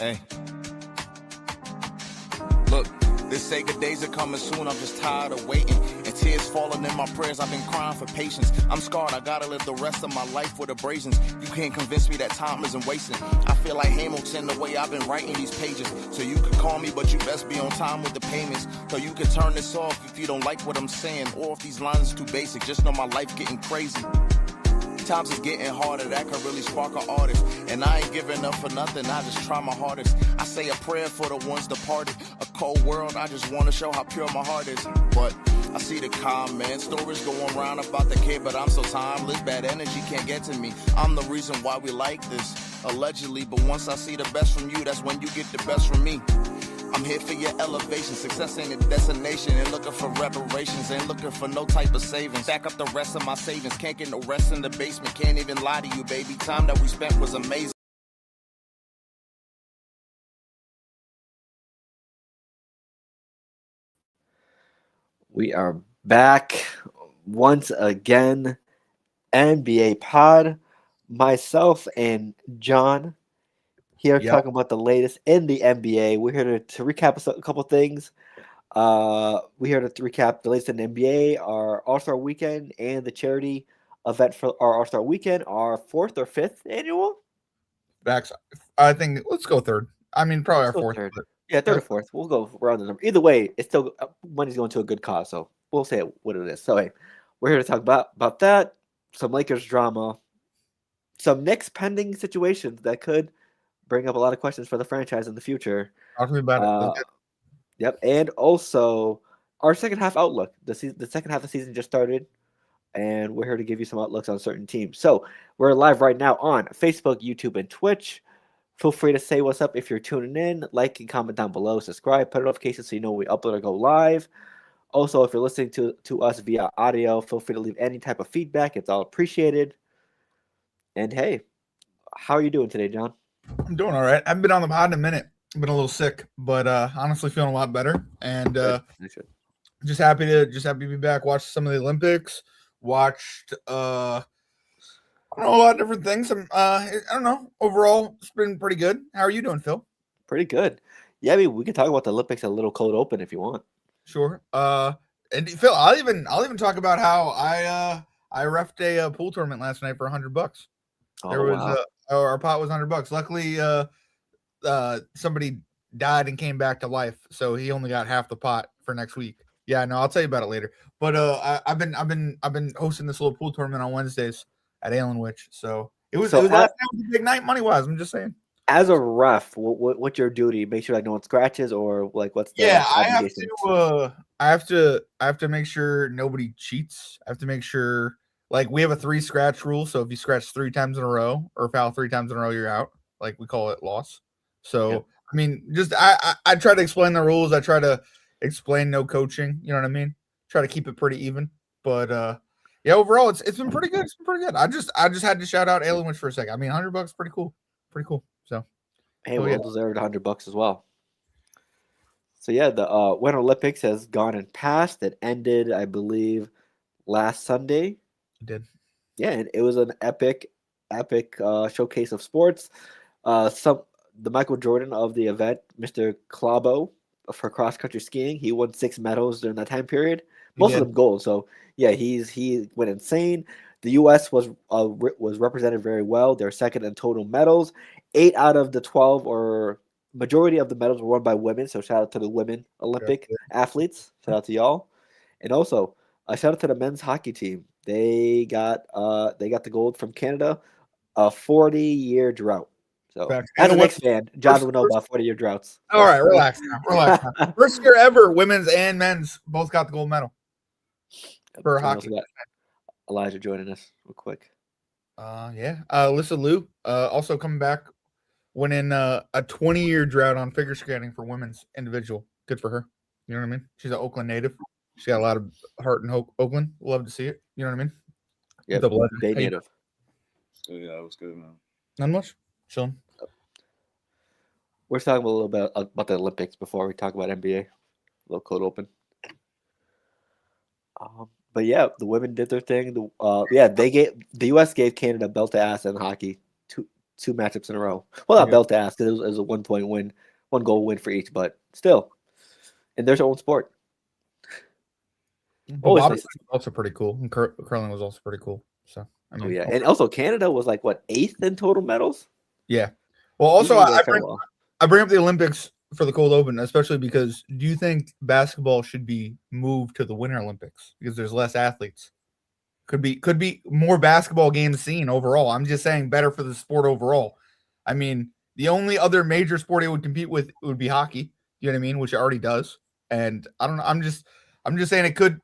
Hey. Look, this say good days are coming soon. I'm just tired of waiting. And tears falling in my prayers. I've been crying for patience. I'm scarred. I gotta live the rest of my life with abrasions. You can't convince me that time isn't wasting. I feel like Hamilton the way I've been writing these pages. So you can call me, but you best be on time with the payments. So you can turn this off if you don't like what I'm saying. Or if these lines are too basic. Just know my life getting crazy. Times is getting harder, that could really spark an artist. And I ain't giving up for nothing, I just try my hardest. I say a prayer for the ones departed. A cold world, I just want to show how pure my heart is. But I see the comments, stories going around about the kid, but I'm so timeless, bad energy can't get to me. I'm the reason why we like this, allegedly. But once I see the best from you, that's when you get the best from me. I'm here for your elevation. Success ain't a destination. Ain't looking for reparations. Ain't looking for no type of savings. Stack up the rest of my savings. Can't get no rest in the basement. Can't even lie to you, baby. Time that we spent was amazing. We are back once again. NBA pod. Myself and John here talking about the latest in the NBA. We're here to recap a couple things. We're here to recap the latest in the NBA, our All-Star Weekend, and the charity event for our All-Star Weekend, our 4th or 5th annual. Backs. I think let's go third. I mean, probably our 4th. Third. Yeah, 3rd or 4th. We'll go around the number. Either way, it's still money's going to a good cause, so we'll say what it is. So hey, we're here to talk about that, some Lakers drama, some Knicks pending situations that could bring up a lot of questions for the franchise in the future. Talk to me about it. Yep, and also our second half outlook. The second half of the season just started, and we're here to give you some outlooks on certain teams. So we're live right now on Facebook, YouTube, and Twitch. Feel free to say what's up if you're tuning in. Like and comment down below. Subscribe, put notifications so you know when we upload or go live. Also, if you're listening to us via audio, feel free to leave any type of feedback. It's all appreciated. And hey, how are you doing today, John? I'm doing all right. I've been on the pod in a minute. I've been a little sick, but honestly feeling a lot better. And just happy to be back. Watched some of the Olympics. Watched I don't know, a lot of different things. I don't know. Overall, it's been pretty good. How are you doing, Phil? Pretty good. Yeah, I mean, we can talk about the Olympics a little cold open if you want. Sure. And Phil, I'll even talk about how I reffed a pool tournament last night for $100. There was our pot was $100. Luckily, somebody died and came back to life, so he only got half the pot for next week. Yeah, no, I'll tell you about it later. But I've been hosting this little pool tournament on Wednesdays at Alanwich, so it was a big night money wise. I'm just saying. As a ref, what's your duty? Make sure like no one scratches or like what's the I have to make sure nobody cheats. I have to make sure like we have a 3 scratch rule. So if you scratch 3 times in a row or foul 3 times in a row, you're out. Like we call it loss. So yeah. I mean, just I try to explain the rules. I try to explain no coaching. You know what I mean? Try to keep it pretty even. But yeah, overall it's been pretty good. It's been pretty good. I just had to shout out Alanwich for a second. I mean, $100, pretty cool. Pretty cool. So hey, well deserved $100 as well. So yeah, the Winter Olympics has gone and passed. It ended, I believe, last Sunday. It did. Yeah, and it was an epic showcase of sports. The Michael Jordan of the event, Mr. Klabo, for cross country skiing, he won 6 medals during that time period. Most of them gold. So yeah, he went insane. The U.S. was represented very well. They're second in total medals. 8 out of the 12 or majority of the medals were won by women. So shout out to the women Olympic athletes. Shout out to y'all. And also shout out to the men's hockey team. They got the gold from Canada. A 40-year drought. So as a Knicks fan, John would know about 40-year droughts. All right, relax now. First year ever, women's and men's both got the gold medal for hockey. Elijah joining us real quick. Alyssa Liu also coming back, winning a 20-year drought on figure skating for women's individual. Good for her. You know what I mean? She's an Oakland native. She's got a lot of heart in Oakland. Love to see it. You know what I mean? Yeah, Bay native. Yeah, it was good, man. Not much. Chilling. We're talking a little bit about the Olympics before we talk about NBA. A little cold open. But yeah, the women did their thing. The U.S. gave Canada belt to ass in hockey. 2 matchups in a row. Well, not Yeah. belt to ass because it was a 1-point win, 1-goal win for each, but still, in their own sport. But Always Bob nice. was also pretty cool. And curling was also pretty cool. So I mean, Oh yeah, and also Canada was like what 8th in total medals. yeah. Well, also Usually they I fare bring, well. I bring up the Olympics for the cold open, especially because do you think basketball should be moved to the Winter Olympics because there's less athletes? Could be more basketball games seen overall. I'm just saying better for the sport overall. I mean, the only other major sport it would compete with would be hockey. You know what I mean? Which it already does. And I don't know. I'm just saying it could.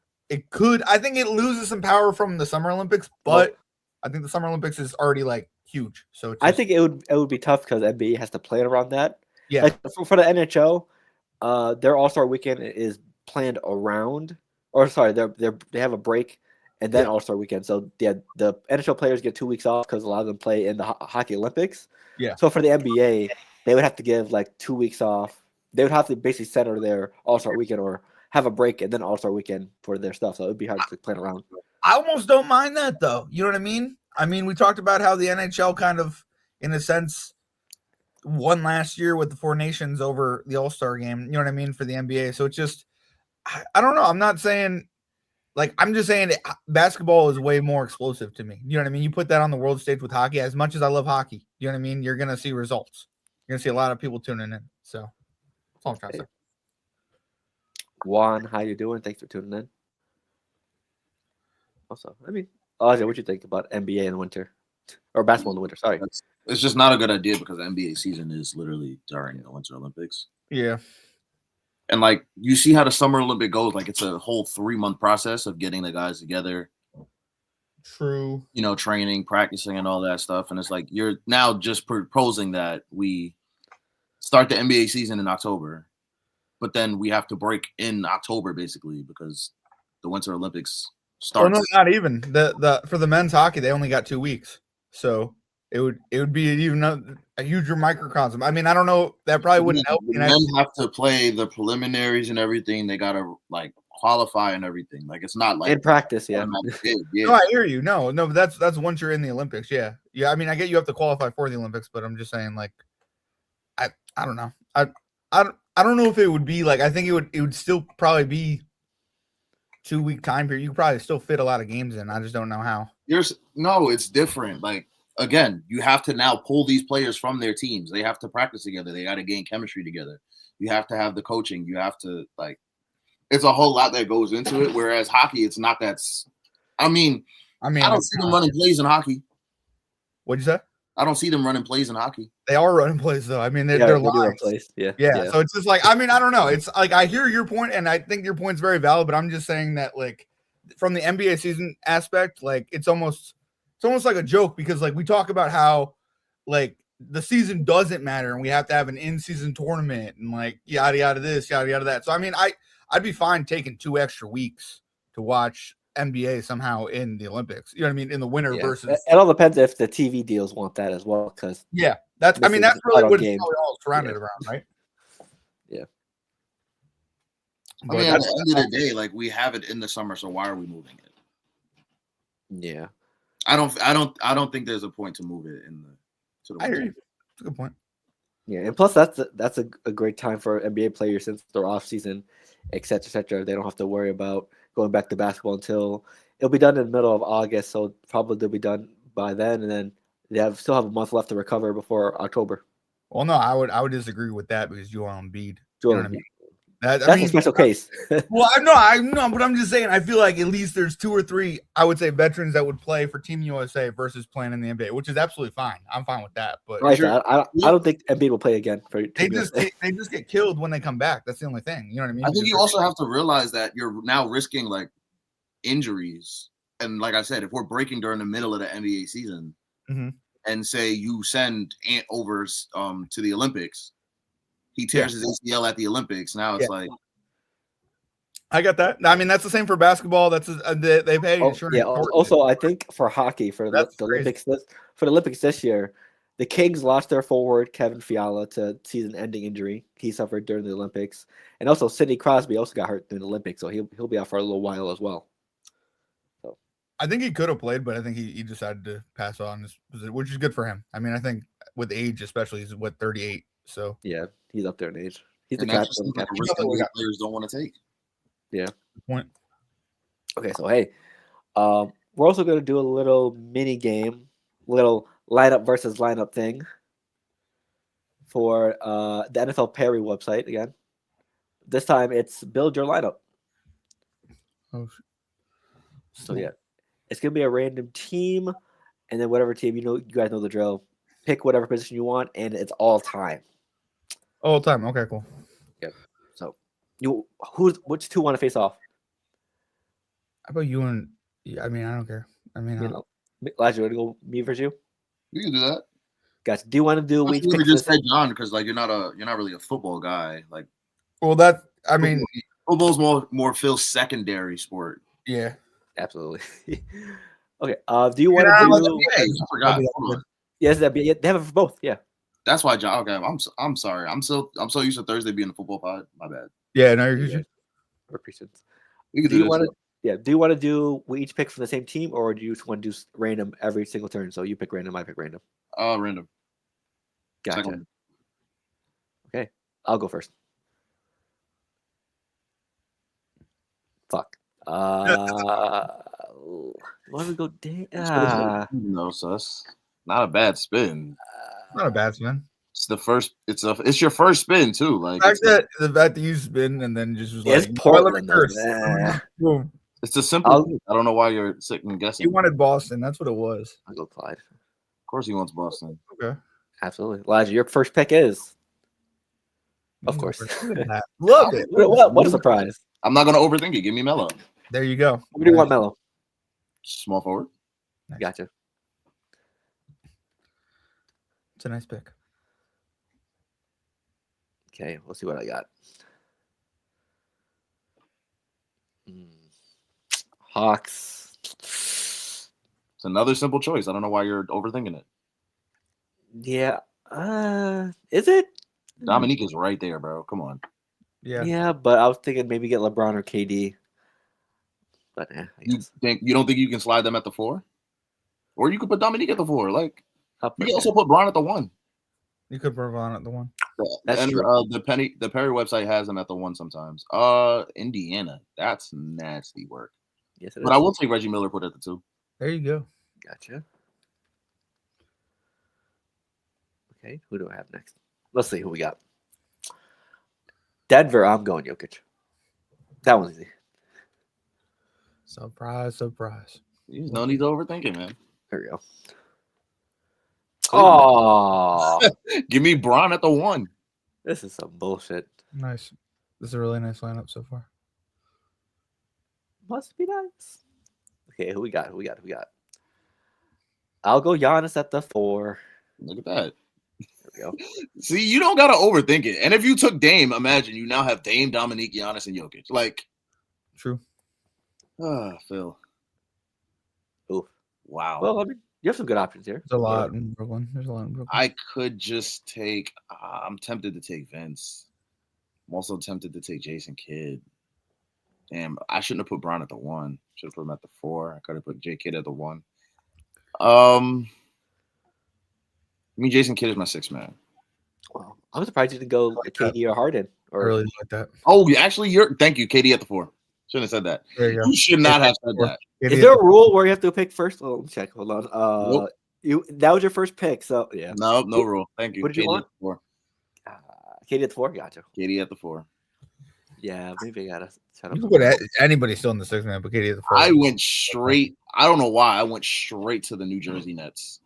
I think it loses some power from the Summer Olympics, but I think the Summer Olympics is already like huge. So it's I think it would be tough because NBA has to plan around that. yeah. Like for the NHL, their All-Star weekend is planned around, or sorry, they have a break and then All-Star weekend. So yeah, the NHL players get 2 weeks off because a lot of them play in the hockey Olympics. Yeah. So for the NBA, they would have to give like 2 weeks off. They would have to basically center their All-Star weekend or have a break and then All-Star weekend for their stuff. So it would be hard to plan around. I almost don't mind that though. You know what I mean? I mean, we talked about how the NHL kind of, in a sense, won last year with the Four Nations over the All-Star game. You know what I mean? For the NBA. So it's just, I don't know. I'm not saying, like, I'm just saying that basketball is way more explosive to me. You know what I mean? You put that on the world stage with hockey. As much as I love hockey, you know what I mean? You're going to see results. You're going to see a lot of people tuning in. So that's all I'm trying to say. Juan, how you doing? Thanks for tuning in. Also, I mean, Aja, what you think about NBA in the winter or basketball in the winter? Sorry, It's just not a good idea because the NBA season is literally during the Winter Olympics. Yeah. And like you see how the Summer Olympic goes, like it's a whole 3-month process of getting the guys together. True. You know, training, practicing, and all that stuff. And it's like you're now just proposing that we start the NBA season in October, but then we have to break in October basically because the Winter Olympics starts. Oh, no, not even the for the men's hockey. They only got 2 weeks, so it would be even a huger microcosm. I mean, I don't know. That probably wouldn't help. The men have to play the preliminaries and everything. They gotta like qualify and everything. Like it's not like in practice, yeah. No, I hear you. No, but that's once you're in the Olympics. Yeah. I mean, I get you have to qualify for the Olympics, but I'm just saying, like, I don't know. I don't know if it would be like. I think it would still probably be 2-week time period. You could probably still fit a lot of games in. I just don't know how. No, it's different. Like again, you have to now pull these players from their teams. They have to practice together. They got to gain chemistry together. You have to have the coaching. You have to like. It's a whole lot that goes into it. Whereas hockey, it's not that. I mean, I don't see them running plays in hockey. What'd you say? I don't see them running plays in hockey. They are running plays though. I mean, they're live. Plays. Yeah. So it's just like, I mean, I don't know. It's like I hear your point, and I think your point's very valid. But I'm just saying that, like, from the NBA season aspect, like it's almost like a joke because like we talk about how like the season doesn't matter and we have to have an in-season tournament and like yada yada this, yada yada that. So I mean, I'd be fine taking 2 extra weeks to watch NBA somehow in the Olympics. You know what I mean? In the winter versus. It all depends if the TV deals want that as well. Because that's really what it's all surrounded around, right? Yeah. I mean, at the end of the day, like we have it in the summer, so why are we moving it? Yeah. I don't think there's a point to move it to the. I hear you. That's a good point. Yeah, and plus that's a great time for NBA players since they're off season, et cetera. They don't have to worry about going back to basketball until it'll be done in the middle of August. So probably they'll be done by then, and then they still have a month left to recover before October. Well, no, I would disagree with that because Joel Embiid. You know what I mean? That's a special case. Well, I know, but I'm just saying. I feel like at least there's 2 or 3, I would say, veterans that would play for Team USA versus playing in the NBA, which is absolutely fine. I'm fine with that. But right, I don't think Embiid will play again for they just get killed when they come back. That's the only thing. You know what I mean? I think you also have to realize that you're now risking like injuries, and like I said, if we're breaking during the middle of the NBA season, and say you send Ant over to the Olympics. He tears his ACL at the Olympics. Now it's like, I got that. I mean, that's the same for basketball. That's they pay insurance. Yeah. Also, I think for hockey, for the Olympics, for the Olympics this year, the Kings lost their forward Kevin Fiala to season-ending injury he suffered during the Olympics, and also Sidney Crosby also got hurt during the Olympics, so he'll be out for a little while as well. So I think he could have played, but I think he decided to pass on, which is good for him. I mean, I think with age, especially, he's 38. So Yeah, he's up there in age. He's the And that just captain. seems like a risk that most players don't want to take. Yeah. good point. Okay, so hey, we're also gonna do a little mini game, little lineup versus lineup thing for the NFL Perry website again. This time it's build your lineup. Oh, So yeah, it's gonna be a random team, and then whatever team you guys know the drill. Pick whatever position you want, and it's all time. all time. Okay, cool. Yep. So which two want to face off? How about you and? Yeah, I mean, I don't care. I mean, You know, Elijah, you want to go me versus you? You can do that. Guys, do you want to do we each You pick just this? said John because like you're not really a football guy. Like, well, that I mean, football's more Phil's secondary sport. yeah. Absolutely. Okay. Do you want to do? I forgot. Hold on. Yes, they have it for both. Yeah. That's why John. Okay, I'm sorry. I'm so used to Thursday being a football pod. My bad. Yeah, no, you're good. Appreciate. We can Do you this. want to? Yeah. Do you want to do we each pick from the same team, or do you just want to do random every single turn? So you pick random, I pick random. Random. Gotcha. Second. Okay, I'll go first. Fuck. Want to go? No, sus. Not a bad spin. Not a bad spin. It's the first. It's your first spin too. Like The fact that you spin and then just was it's like Portland. Boom. It's a simple. I don't know why you're second guessing. You wanted Boston. That's what it was. I'll go Clyde. Of course, he wants Boston. Okay. Absolutely, Elijah. Your first pick is. Of course. Love it. What a surprise. I'm not gonna overthink it. Give me Melo. There you go. What do you want, Melo? Small forward. Nice. Gotcha. It's a nice pick. Okay, we'll see what I got. Hawks. It's another simple choice. I don't know why you're overthinking it. Yeah. Is it? Dominique is right there, bro. Come on. Yeah. Yeah, but I was thinking maybe get LeBron or KD. But I guess. You don't think you can slide them at the 4? Or you could put Dominique at the 4. Like you can also it. put Bron at the 1. You could put on at the 1. That's and true. The Perry website has them at the 1 sometimes. Indiana. That's nasty work. Yes, it but is. I will take Reggie Miller put at the 2. There you go. Gotcha. Okay, who do I have next? Let's see who we got. Denver, I'm going Jokic. That one's easy. Surprise. There's no need to overthink it, man. There we go. Oh, Give me Bron at the 1. this is some bullshit. Nice. This is a really nice lineup so far. Must be nice. Okay, who we got? I'll go Giannis at the 4. Look at that. There we go. See, you don't gotta overthink it. And if you took Dame, imagine you now have Dame, Dominique, Giannis, and Jokic. Like, True. Phil. Oof. Wow. Well, I mean, you have some good options here. There's a lot in Brooklyn. I could just take. I'm tempted to take Vince. I'm also tempted to take Jason Kidd. Damn, I shouldn't have put Bron at the 1. Should have put him at the 4. I could have put J Kidd at the 1. I mean, Jason Kidd is my 6th man. Well, I'm surprised you didn't go like KD or Harden. I really like that. Oh, actually, thank you, KD at the 4. Shouldn't have said that. There you go. You should not have said that. Is there a rule where you have to pick first? Oh, let me check. Hold on. Nope. That was your first pick, so yeah. No rule. Thank you. What did you want? At the 4. KD at the 4. Gotcha. KD at the 4. Yeah, maybe I gotta shut up. You can put anybody still in the 6th man, but KD at the 4. I went straight. I don't know why. I went straight to the New Jersey Nets.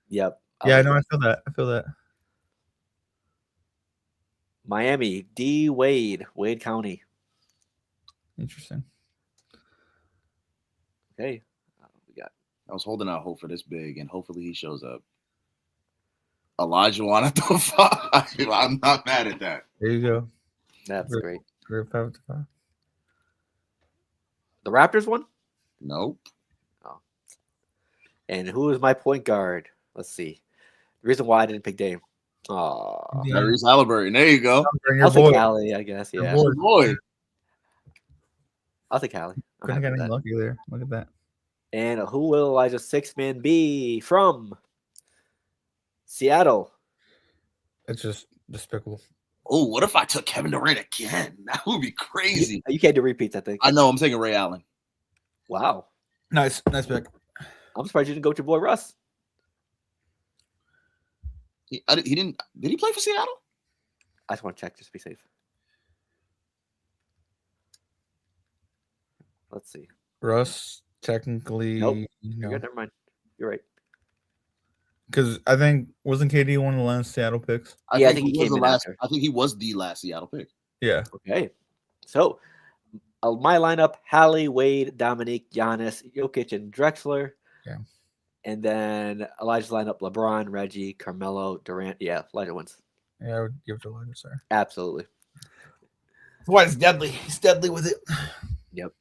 Yep. Yeah, no, I feel that. Miami, D Wade County. Interesting. Okay, we got. I was holding out hope for this big, and hopefully he shows up. Elijah Wan at the 5. I'm not mad at that. There you go. That's great. Great 5 to 5. The Raptors one? Nope. Oh. And who is my point guard? Let's see. The reason why I didn't pick Dame. Oh, Tyrese Halliburton. There you go. I'll take Callie, I guess. Your Yeah, Boy. I'll take Callie. Couldn't get any lucky there. Look at that. And who will Elijah's 6th man be from? Seattle. It's just despicable. Oh, what if I took Kevin Durant again? That would be crazy. You can't do repeats, I think. I know. I'm taking Ray Allen. Wow. Nice pick. I'm surprised you didn't go with your boy Russ. He didn't. Did he play for Seattle? I just want to check just to be safe. Let's see. Russ technically Nope. You're no, good. Never mind. You're right. because I think wasn't KD one of the last Seattle picks? I think he came in after. I think he was the last Seattle pick. Yeah. Okay. So my lineup: Hallie, Wade, Dominique, Giannis, Jokic, and Drexler. Yeah. And then Elijah's lineup: LeBron, Reggie, Carmelo, Durant. Yeah, lighter ones. Yeah, I would give it to Elijah, sorry. Absolutely. That's why it's deadly. He's deadly with it. Yep.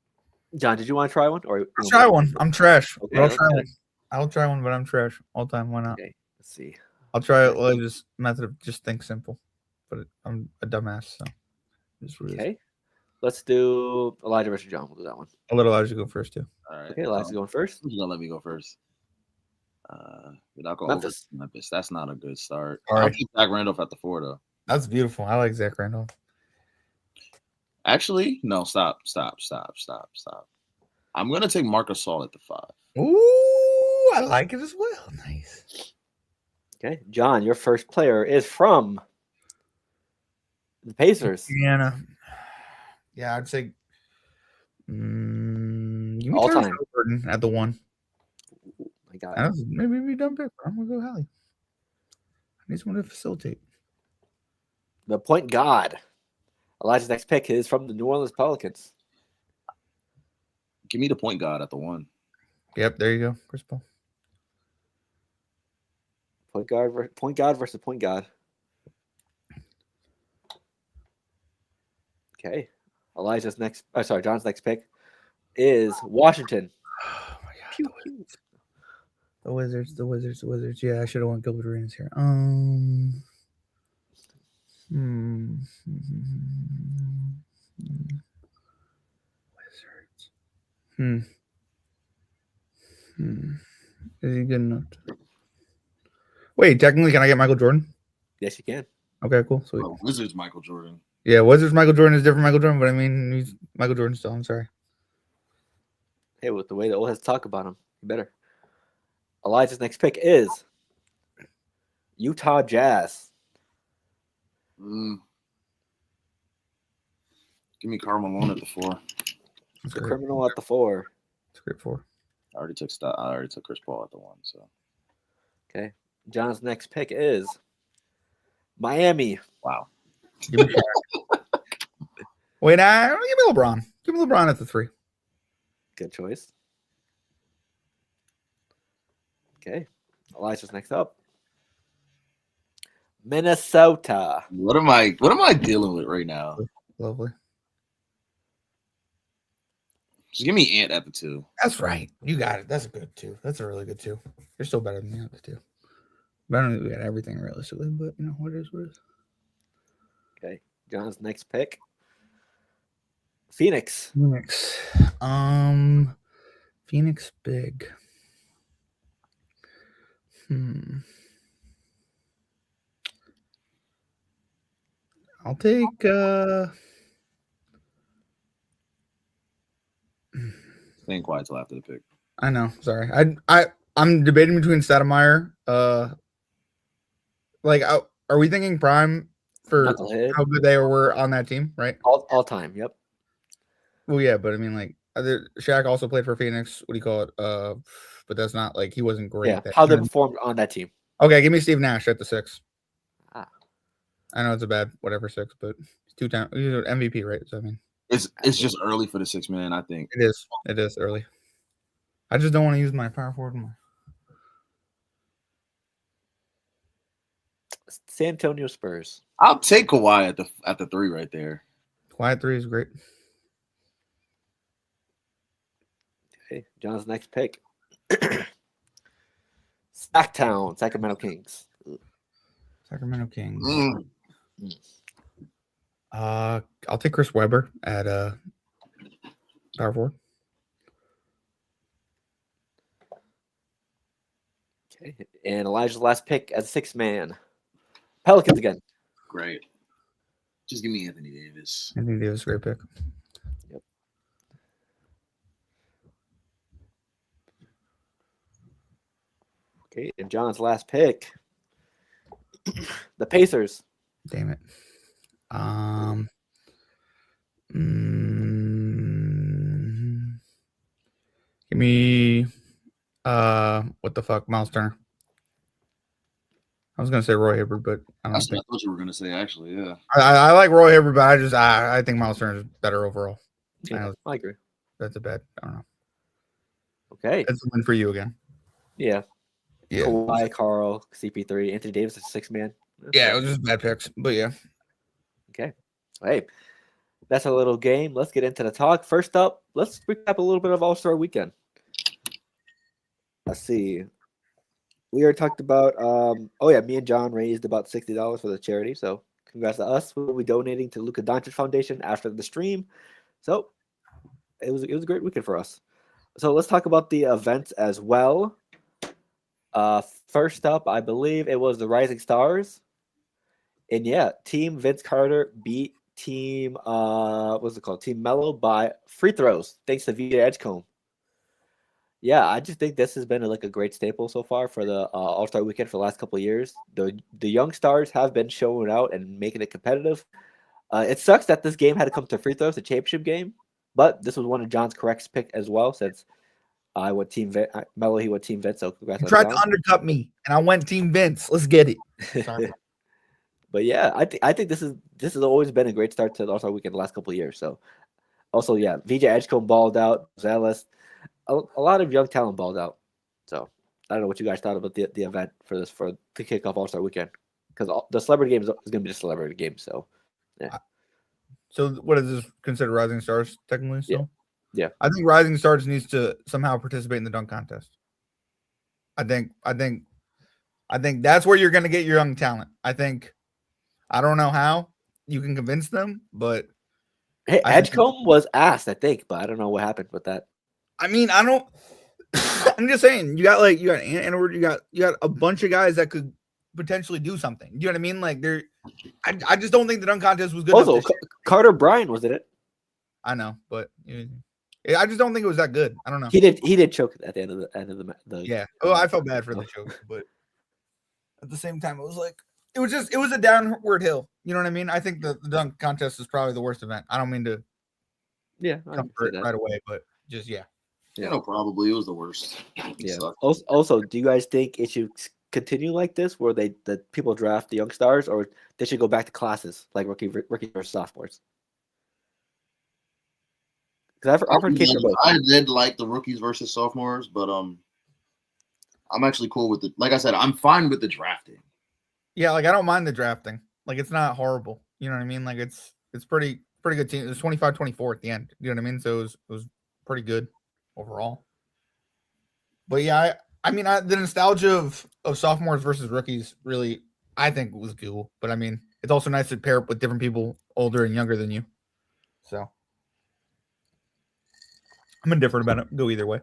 John, did you want to try one? Or I'll try one. I'm trash. Okay, But I'll let's try do one. it. I'll try one, but I'm trash all time. Why not? Okay. Let's see. I'll try Elijah's method of just think simple, but I'm a dumbass, so just what it is. Okay. Let's do Elijah versus John. We'll do that one. I'll let Elijah go first too. All right. Okay, Elijah's going first. Who's gonna let me go first? Without going Memphis. over Memphis. That's not a good start. All I'll right. keep Zach Randolph at the 4 though. That's beautiful. I like Zach Randolph. Actually, no. Stop. I'm gonna take Marcus Gasol at the 5. Ooh, I like it as well. Nice. Okay. John, your first player is from the Pacers. Indiana. Yeah, I'd say give me All Tyrese time. Halliburton at the 1. My God. That's maybe be dumb pick. I'm gonna go Hallie. I need someone to facilitate. The point guard. Elijah's next pick is from the New Orleans Pelicans. Give me the point guard at the 1. Yep, there you go, Chris Paul. Point guard versus point guard. Okay. John's next pick is Washington. Oh my God, the Wizards. Yeah, I should have went Gilbert Arenas here. Wizards. Is he good enough? Wait, technically, can I get Michael Jordan? Yes, you can. Okay, cool. Sweet. Oh, Wizards Michael Jordan. Yeah, Wizards Michael Jordan is different Michael Jordan, but I mean, he's Michael Jordan still. I'm sorry. Hey, with the way the old heads talk about him, you better. Elijah's next pick is Utah Jazz. Give me Karl Malone at the 4. That's The great. criminal at the 4. That's great 4. I already took Chris Paul at the 1. So Okay. John's next pick is Miami. wow. Give me Wait, give me LeBron. Give me LeBron at the 3. Good choice. Okay. Elijah's next up. Minnesota. What am I dealing with right now? Lovely. Just give me Ant at the 2. That's right. You got it. That's a good 2. That's a really good 2. You're still better than me at the 2. But I don't think we got everything realistically, but you know what it is. Okay. John's next pick. Phoenix. Phoenix big. I'll take Staying quiet till after the pick. I know, sorry. I'm debating between Stoudemire. Are we thinking prime for Knucklehead. how good they were on that team, right? All time. Yep. Well, yeah, but I mean, like, Shaq also played for Phoenix. What do you call it? But that's not like he wasn't great. Yeah. How they performed on that team. Okay, give me Steve Nash at the 6. Ah. I know it's a bad 6, but he's 2-time he's an MVP, right? So I mean, It's just early for the 6 man. I think it is. It is early. I just don't want to use my power forward more. San Antonio Spurs. I'll take Kawhi at the 3 right there. Quiet 3 is great. Okay. John's next pick. Sacktown, Sacramento Kings. Sacramento Kings. Mm. I'll take Chris Webber at power forward. Okay. And Elijah's last pick as 6 man. Pelicans again. Great. Just give me Anthony Davis. Anthony Davis, great pick. Yep. Okay, and John's last pick. The Pacers. Damn it. Give me what the fuck, Miles Turner. I was gonna say Roy Hibbert, but I don't That's think what I thought you were gonna say. Actually, yeah. I like Roy Hibbert, but I think Miles Turner is better overall. Yeah, I agree. That's a bet. I don't know. Okay. That's a win for you again. Yeah. Yeah. Kawhi, Carl, CP3, Anthony Davis is 6-man. Yeah, it was just bad picks, but yeah. Okay. Hey, that's a little game. Let's get into the talk. First up, let's recap a little bit of All-Star Weekend. Let's see. We already talked about, me and John raised about $60 for the charity. So congrats to us. We'll be donating to Luka Doncic Foundation after the stream. So it was a great weekend for us. So let's talk about the events as well. First up, I believe it was the Rising Stars. And yeah, Team Vince Carter beat Team Team Mello by free throws, thanks to VJ Edgecombe. Yeah, I just think this has been a great staple so far for the All-Star Weekend for the last couple of years. The young stars have been showing out and making it competitive. It sucks that this game had to come to free throws, the championship game, but this was one of John's correct pick as well, since I went Team Mello, he went Team Vince. So congrats You on tried John. to undercut me, and I went Team Vince. Let's get it. Sorry. But yeah, I think this has always been a great start to the All-Star Weekend the last couple of years. So also, yeah, VJ Edgecombe balled out, Zealous. A lot of young talent balled out. So I don't know what you guys thought about the event for to kick off All-Star Weekend, because the celebrity game is going to be the celebrity game. So yeah. So what is this considered Rising Stars technically still? Yeah. I think Rising Stars needs to somehow participate in the dunk contest. I think that's where you're going to get your young talent. I don't know how you can convince them, but Hey, Edgecombe was asked, I think, but I don't know what happened with that. I mean, I don't. I'm just saying, you got Edward, you got a bunch of guys that could potentially do something. You know what I mean? Like I just don't think the dunk contest was good. Also, Carter Bryant was in it. I know, but I just don't think it was that good. I don't know. He did choke at the end of the yeah. Oh, I felt bad for the choke, but at the same time, it was a downward hill. You know what I mean? I think the dunk contest is probably the worst event. I don't mean to comfort right away, but just yeah. Yeah, no, probably it was the worst. Yeah. Also, do you guys think it should continue like this, where the people draft the young stars, or they should go back to classes like rookie versus sophomores? Because I've heard cases both. I did like the rookies versus sophomores, but I'm actually cool with it. Like I said, I'm fine with the drafting. Yeah, like I don't mind the drafting. Like it's not horrible. You know what I mean? Like it's pretty good team. It was 25-24 at the end. You know what I mean? So it was pretty good overall. But yeah, I mean the nostalgia of sophomores versus rookies really, I think, was cool. But I mean, it's also nice to pair up with different people older and younger than you. So I'm indifferent about it. Go either way.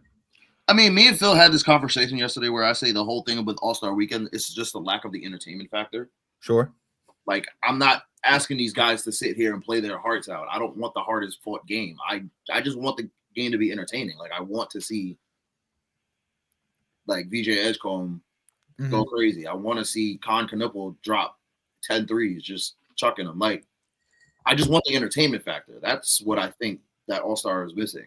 I mean, me and Phil had this conversation yesterday where I say the whole thing with All-Star Weekend is just the lack of the entertainment factor. Sure. Like, I'm not asking these guys to sit here and play their hearts out. I don't want the hardest fought game. I just want the game to be entertaining. Like, I want to see, like, VJ Edgecombe go crazy. I want to see Con Knipple drop 10 threes, just chucking them. Like, I just want the entertainment factor. That's what I think that All-Star is missing.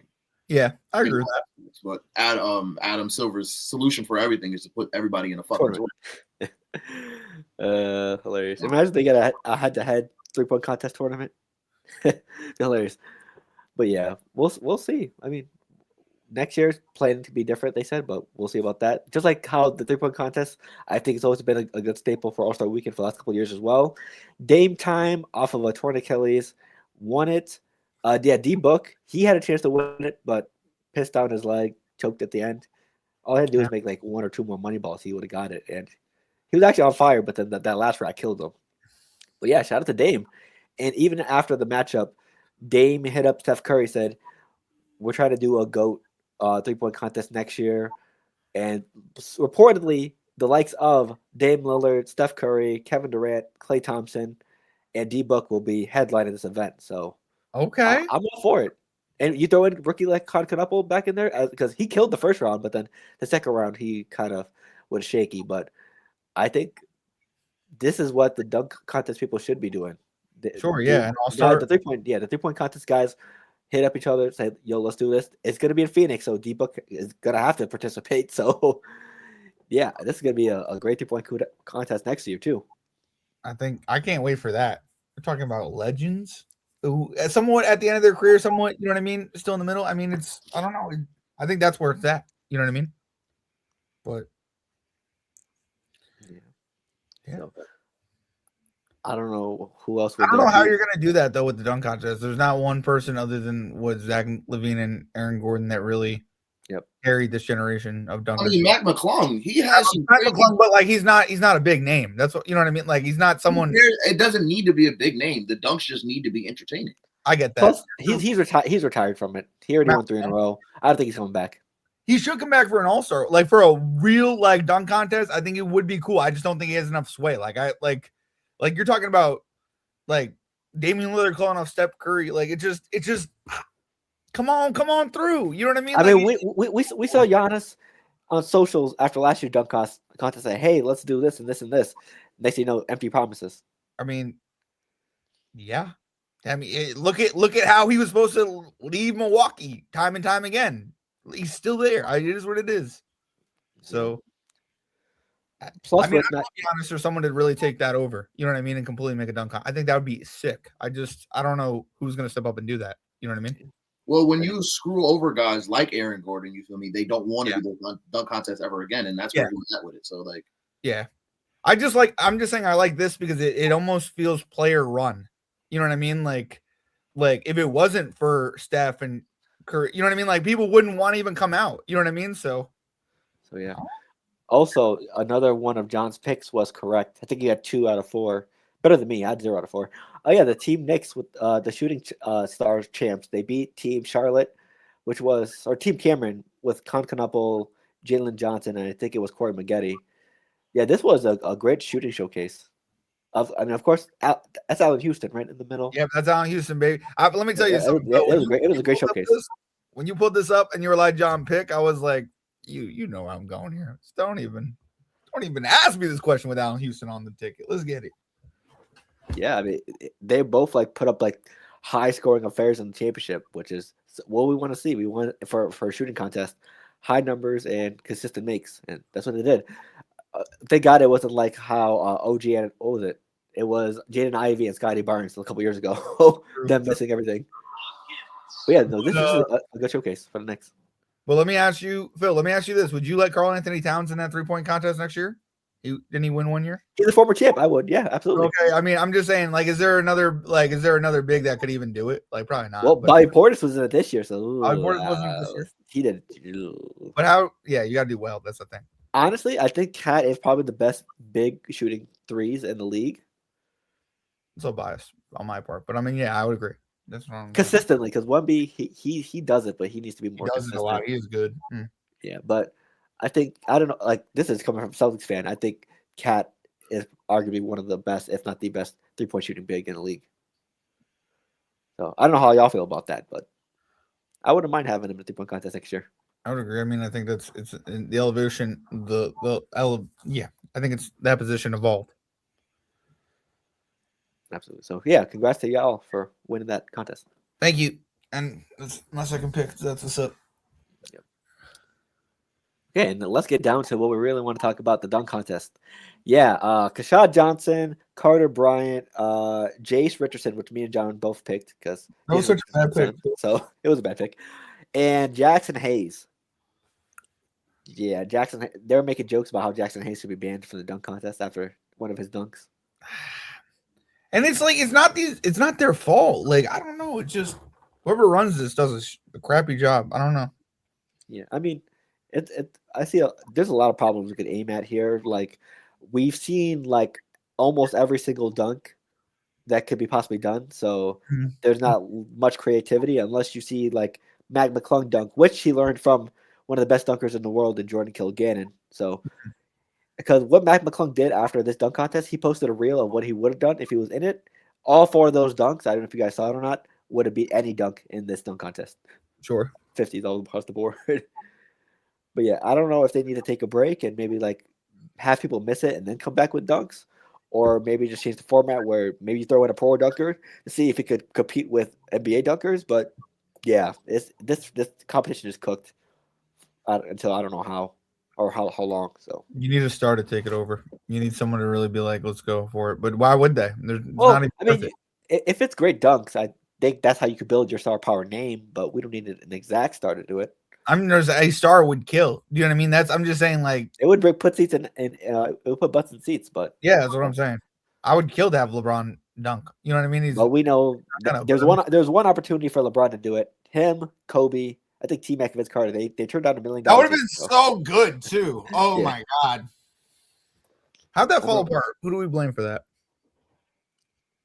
Yeah, I agree with that. But Adam Silver's solution for everything is to put everybody in a fucking tournament. Hilarious. Imagine they get a head-to-head 3-point contest tournament. Hilarious. But yeah, we'll see. I mean, next year's planning to be different, they said, but we'll see about that. Just like how the 3-point contest, I think it's always been a good staple for All-Star Weekend for the last couple of years as well. Dame Time off of a torn Achilles won it. D-Book, he had a chance to win it, but pissed down his leg, choked at the end. All he had to do was make like 1 or 2 more money balls. He would have got it. And he was actually on fire, but then that last rack killed him. But yeah, shout out to Dame. And even after the matchup, Dame hit up Steph Curry, said, we're trying to do a GOAT 3-point contest next year. And reportedly, the likes of Dame Lillard, Steph Curry, Kevin Durant, Klay Thompson, and D-Book will be headlining this event. So Okay. I'm all for it. And you throw in rookie like Concanapo back in there because he killed the first round, but then the second round he kind of was shaky. But I think this is what the dunk contest people should be doing. Sure, yeah, and The 3-point contest guys hit up each other, say, "Yo, let's do this." It's gonna be in Phoenix, so D-Book is gonna have to participate. So, yeah, this is gonna be a great 3-point contest next year too. I can't wait for that. We're talking about legends who, somewhat at the end of their career, somewhat, you know what I mean, still in the middle. I mean, I don't know. I think that's where it's at. You know what I mean? But yeah. So, I don't know who else. I don't know how you're gonna do that though with the dunk contest. There's not one person other than Zach LaVine and Aaron Gordon that really carried this generation of dunkers. I mean, Mac McClung, he has some Mac McClung, but like he's not a big name. That's what, you know what I mean. Like he's not someone. It doesn't need to be a big name. The dunks just need to be entertaining. I get that. Plus, he's retired. He's retired from it. He already won 3 in a row. I don't think he's coming back. He should come back for an all-star, like for a real like dunk contest. I think it would be cool. I just don't think he has enough sway. Like you're talking about like Damian Lillard calling off Steph Curry. Like it just come on through. You know what I mean? I mean, we saw Giannis on socials after last year's dunk contest say, "Hey, let's do this and this and this." Next thing you know, empty promises. I mean, yeah. I mean, look at how he was supposed to leave Milwaukee time and time again. He's still there. It is what it is. So, plus, I mean, I'd be honest, or someone to really take that over. You know what I mean, and completely make a dunk. I think that would be sick. I don't know who's going to step up and do that. You know what I mean? Well, when you screw over guys like Aaron Gordon, you feel me? They don't want to do the dunk contest ever again, and that's where he was at with it. So, like, yeah, I'm just saying I like this because it almost feels player run. You know what I mean? Like if it wasn't for Steph and Curry, you know what I mean? Like people wouldn't want to even come out. You know what I mean? So yeah. Also, another one of John's picks was correct. I think he had 2 out of 4. Better than me. I had 0 out of 4. Oh yeah, the Team Knicks with the shooting stars champs. They beat Team Charlotte, or Team Cameron with Concanapo, Jalen Johnson, and I think it was Corey Maggette. Yeah, this was a great shooting showcase. Of course, that's Allen Houston right in the middle. Yeah, that's Allen Houston, baby. Let me tell you something. It was a great showcase. When you pulled this up and you were like John pick, I was like, you know where I'm going here. Just don't even ask me this question with Allen Houston on the ticket. Let's get it. Yeah, I mean, they both like put up like high scoring affairs in the championship, which is what we want to see. We want for a shooting contest, high numbers and consistent makes, and that's what they did. Thank God it wasn't like how OG and what was it? It was Jaden Ivey and Scotty Barnes a couple years ago. Them missing everything. But yeah, no, this is a good showcase for the Knicks. Well, let me ask you, Phil. Let me ask you this: would you let Karl Anthony Towns in that 3-point contest next year? Didn't he win one year? He's a former champ. I would, yeah, absolutely. Okay, I mean, I'm just saying, like, is there another big that could even do it? Like, probably not. Well, Bobby Portis was in it this year, so Bobby Portis wasn't this year. He did. But how? Yeah, you got to do well. That's the thing. Honestly, I think Cat is probably the best big shooting threes in the league. So biased on my part, but I mean, yeah, I would agree. That's wrong. Consistently, because 1B he does it, but he needs to be more. He does it a lot. He is good. Yeah, but I think I don't know. Like this is coming from Celtics fan. I think Cat is arguably one of the best, if not the best, 3-point shooting big in the league. So I don't know how y'all feel about that, but I wouldn't mind having him in the 3-point contest next year. I would agree. I mean, I think it's in the elevation. I think it's that position evolved. Absolutely. So yeah, congrats to y'all for winning that contest. Thank you. And that's my second pick. That's what's up. Yep. Okay, and let's get down to what we really want to talk about, the dunk contest. Yeah, Kashad Johnson, Carter Bryant, Jace Richardson, which me and John both picked because that was such a bad pick. So it was a bad pick. And Jackson Hayes. Yeah, Jackson. They were making jokes about how Jackson Hayes should be banned from the dunk contest after one of his dunks. And it's like it's not their fault. Like I don't know. It's just whoever runs this does a crappy job. I don't know. Yeah, I mean, I see there's a lot of problems we could aim at here. Like we've seen like almost every single dunk that could be possibly done. So there's not much creativity unless you see like Mac McClung dunk, which he learned from one of the best dunkers in the world in Jordan Kilgannon. So Because what Mac McClung did after this dunk contest, he posted a reel of what he would have done if he was in it. All 4 of those dunks, I don't know if you guys saw it or not, would have beat any dunk in this dunk contest. Sure. 50s all across the board. But yeah, I don't know if they need to take a break and maybe like have people miss it and then come back with dunks, or maybe just change the format where maybe you throw in a pro dunker to see if it could compete with NBA dunkers. But yeah, this competition is cooked until I don't know how or how long. So You need a star to take it over. You need someone to really be like, let's go for it. But why would they? There's well, not even I mean, if it's great dunks, I think that's how you could build your star power name. But we don't need an exact star to do it. I mean, there's a star would kill. You know what I mean? I'm just saying, like, It would put seats in it would put butts in seats, but yeah, that's what I'm saying. I would kill to have LeBron dunk. You know what I mean? but we know kinda there's one opportunity for LeBron to do it. Him, Kobe, I think T-Mac, Vince Carter, they turned down $1 million. That would have been so good too. Oh Yeah. my god. How'd that fall apart? Who do we blame for that?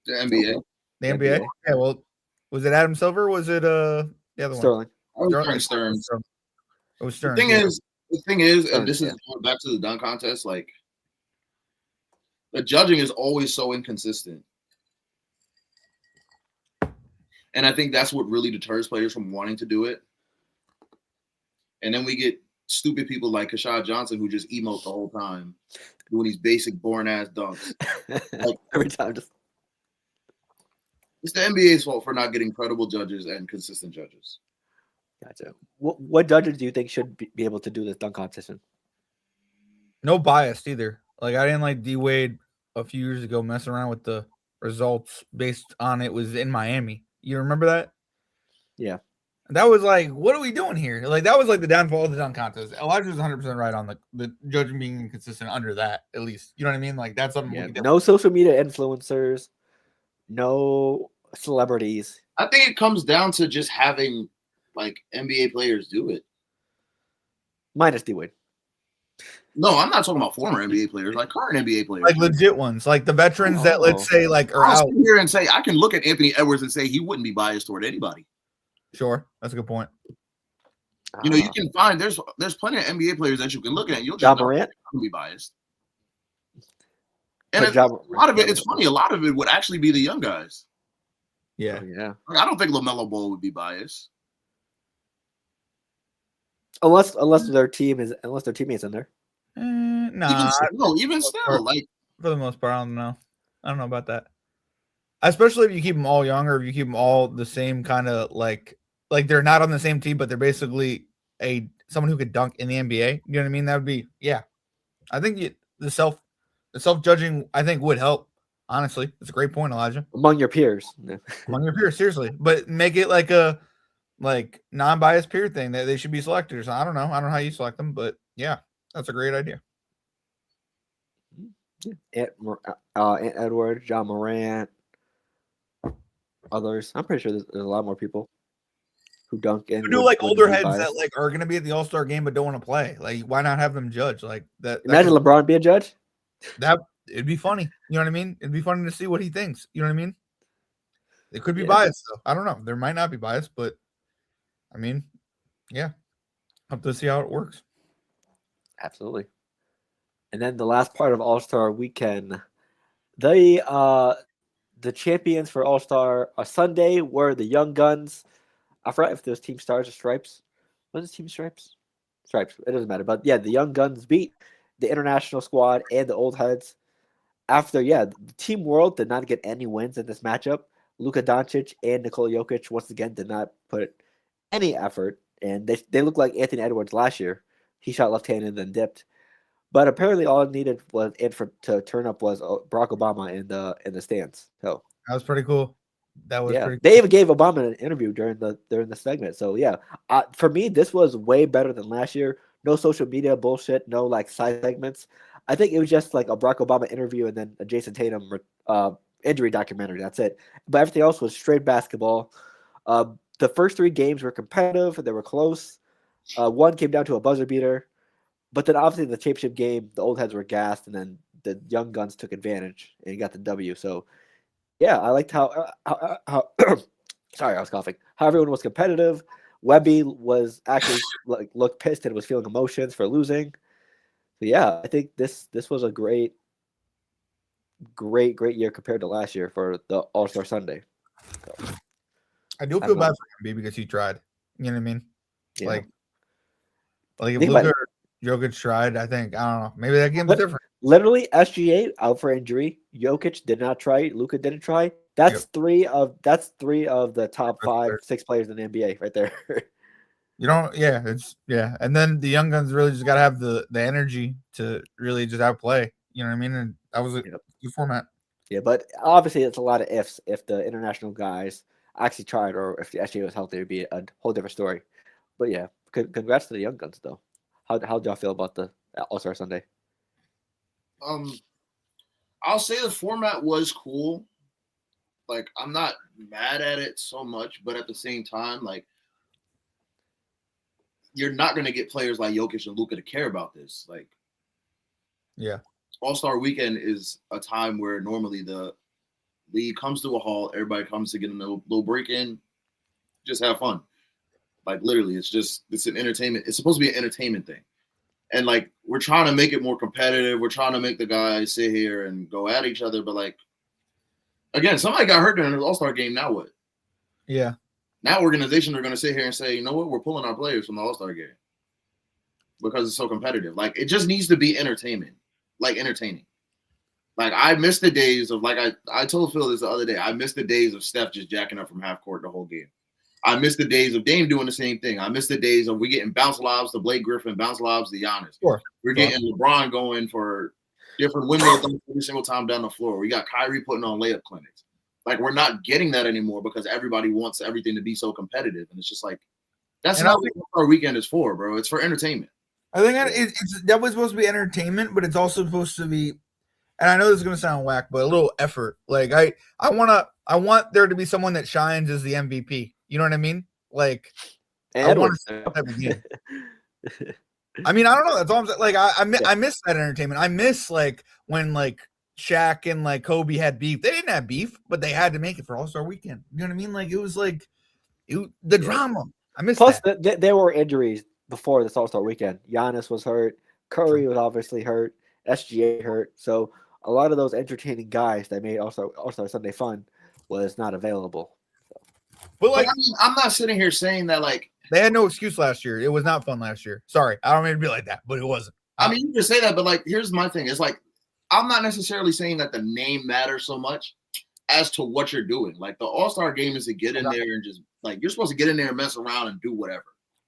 The NBA. The NBA? NBA. Yeah, well, was it Adam Silver? Or was it the other Sterling. I was Frank Stearns. It was Stearns. The thing is, and Stearns, this is yeah. going back to the dunk contest, like the judging is always so inconsistent. And I think that's what really deters players from wanting to do it. And then we get stupid people like Kashad Johnson who just emote the whole time, doing these basic boring ass dunks. Like, Every time, just it's the NBA's fault for not getting credible judges and consistent judges. gotcha. What judges do you think should be able to do this dunk competition? No bias either. Like, I didn't like D Wade a few years ago messing around with the results based on it was in Miami. You remember that? Yeah. That was like, what are we doing here? Like, that was like the downfall of the dunk contest. Elijah's 100% right on the judging being inconsistent under that, at least. You know what I mean? Like, that's something Yeah. we can No social media influencers, no celebrities. I think it comes down to just having like NBA players do it. Minus D Wade. No, I'm not talking about former NBA players, like current NBA players. like legit ones, like the veterans that let's say like are I'll out. sit here and say I can look at Anthony Edwards and say he wouldn't be biased toward anybody. Sure, that's a good point. You know, you can find there's plenty of NBA players that you can look at and you'll just John know Morant they're gonna be biased. And But a lot of it, it's funny. A lot of it would actually be the young guys. Yeah, yeah. Like, I don't think LaMelo Ball would be biased. Unless their teammates in there. Nah, Even still, like for the most part, I don't know about that. Especially if you keep them all young, or if you keep them all the same kind of like they're not on the same team, but they're basically someone who could dunk in the NBA. You know what I mean? That would be I think the self judging I think would help. Honestly, it's a great point, Elijah. Among your peers. Among your peers, seriously, but make it like a non-biased peer thing that they should be selected or something. I don't know how you select them, but yeah, that's a great idea. Ant Edwards, John Morant, others. I'm pretty sure there's a lot more people who dunk and Who do like older heads that like are going to be at the All-Star game but don't want to play. Like, why not have them judge like that? Imagine LeBron be a judge. It'd be funny. You know what I mean? It'd be funny to see what he thinks. You know what I mean? It could be biased though. I don't know. There might not be biased, but I mean, yeah. Have to see how it works. Absolutely. And then the last part of All-Star Weekend, the champions for All-Star Sunday were the Young Guns. I forgot if there's Team Stars or Stripes. What is Team Stripes? Stripes. It doesn't matter. But yeah, the Young Guns beat the international squad and the Old Heads. After, the Team World did not get any wins in this matchup. Luka Doncic and Nikola Jokic once again did not put any effort, and they look like Anthony Edwards last year. He shot left-handed and then dipped. But apparently, all it needed was to turn up was Barack Obama in the stands. So that was pretty cool. That was pretty cool. They even gave Obama an interview during the segment. So for me, this was way better than last year. No social media bullshit. No like side segments. I think it was just like a Barack Obama interview and then a Jason Tatum injury documentary. That's it. But everything else was straight basketball. The first 3 games were competitive. They were close. One came down to a buzzer beater. But then obviously in the championship game, the Old Heads were gassed, and then the Young Guns took advantage and got the W. So, I liked how sorry, I was coughing. How everyone was competitive. Webby was actually looked pissed and was feeling emotions for losing. But yeah, I think this was a great year compared to last year for the All-Star Sunday. So, I do feel bad for him because he tried. You know what I mean? yeah. Like if Think Luka or Jokic tried, I think I don't know. Maybe that game's different. Literally, SGA out for injury. Jokic did not try. Luka didn't try. That's three of the top 5-6 players in the NBA right there. And then the young guns really just gotta have the energy to really just outplay. You know what I mean? And that was a good format. Yeah, but obviously it's a lot of ifs. If the international guys actually tried, or if the SGA was healthy, it'd be a whole different story. But yeah, congrats to the young guns though. How do y'all feel about the All-Star Sunday? I'll say the format was cool. Like, I'm not mad at it so much, but at the same time, like, you're not going to get players like Jokic and Luka to care about this. Like, yeah, All-Star Weekend is a time where normally the league comes to a halt. Everybody comes to get a little break in, just have fun. Like, literally, it's an entertainment. It's supposed to be an entertainment thing. And, like, we're trying to make it more competitive. We're trying to make the guys sit here and go at each other. But, like, again, somebody got hurt during the All-Star game. Now what? Yeah. Now organizations are going to sit here and say, you know what? We're pulling our players from the All-Star game because it's so competitive. Like, it just needs to be entertainment, like entertaining. Like, I miss the days of, like, I told Phil this the other day. I miss the days of Steph just jacking up from half court the whole game. I miss the days of Dame doing the same thing. I miss the days of we getting bounce lobs to Blake Griffin, bounce lobs to Giannis. Sure. We're getting LeBron going for different windmills every single time down the floor. We got Kyrie putting on layup clinics. Like, we're not getting that anymore because everybody wants everything to be so competitive. And it's just like, that's not what our weekend is for, bro. It's for entertainment. I think that was supposed to be entertainment, but it's also supposed to be, and I know this is going to sound whack, but a little effort. Like, I want there to be someone that shines as the MVP. You know what I mean? Like, I want to that again. I mean, I don't know. That's all I'm saying. Like, I miss that entertainment. I miss, like, when, like, Shaq and, like, Kobe had beef. They didn't have beef, but they had to make it for All-Star Weekend. You know what I mean? Like, it was like the drama. I miss Plus, that. there were injuries before this All-Star Weekend. Giannis was hurt. Curry was obviously hurt. SGA hurt. So a lot of those entertaining guys that made All-Star Sunday fun was not available. But, like, I mean, I'm not sitting here saying that, like, they had no excuse last year. It was not fun last year. Sorry. I don't mean to be like that, but it wasn't. I mean, you can say that, but, like, here's my thing. It's like, I'm not necessarily saying that the name matters so much as to what you're doing. Like, the All-Star game is to get in there and just, like, you're supposed to get in there and mess around and do whatever.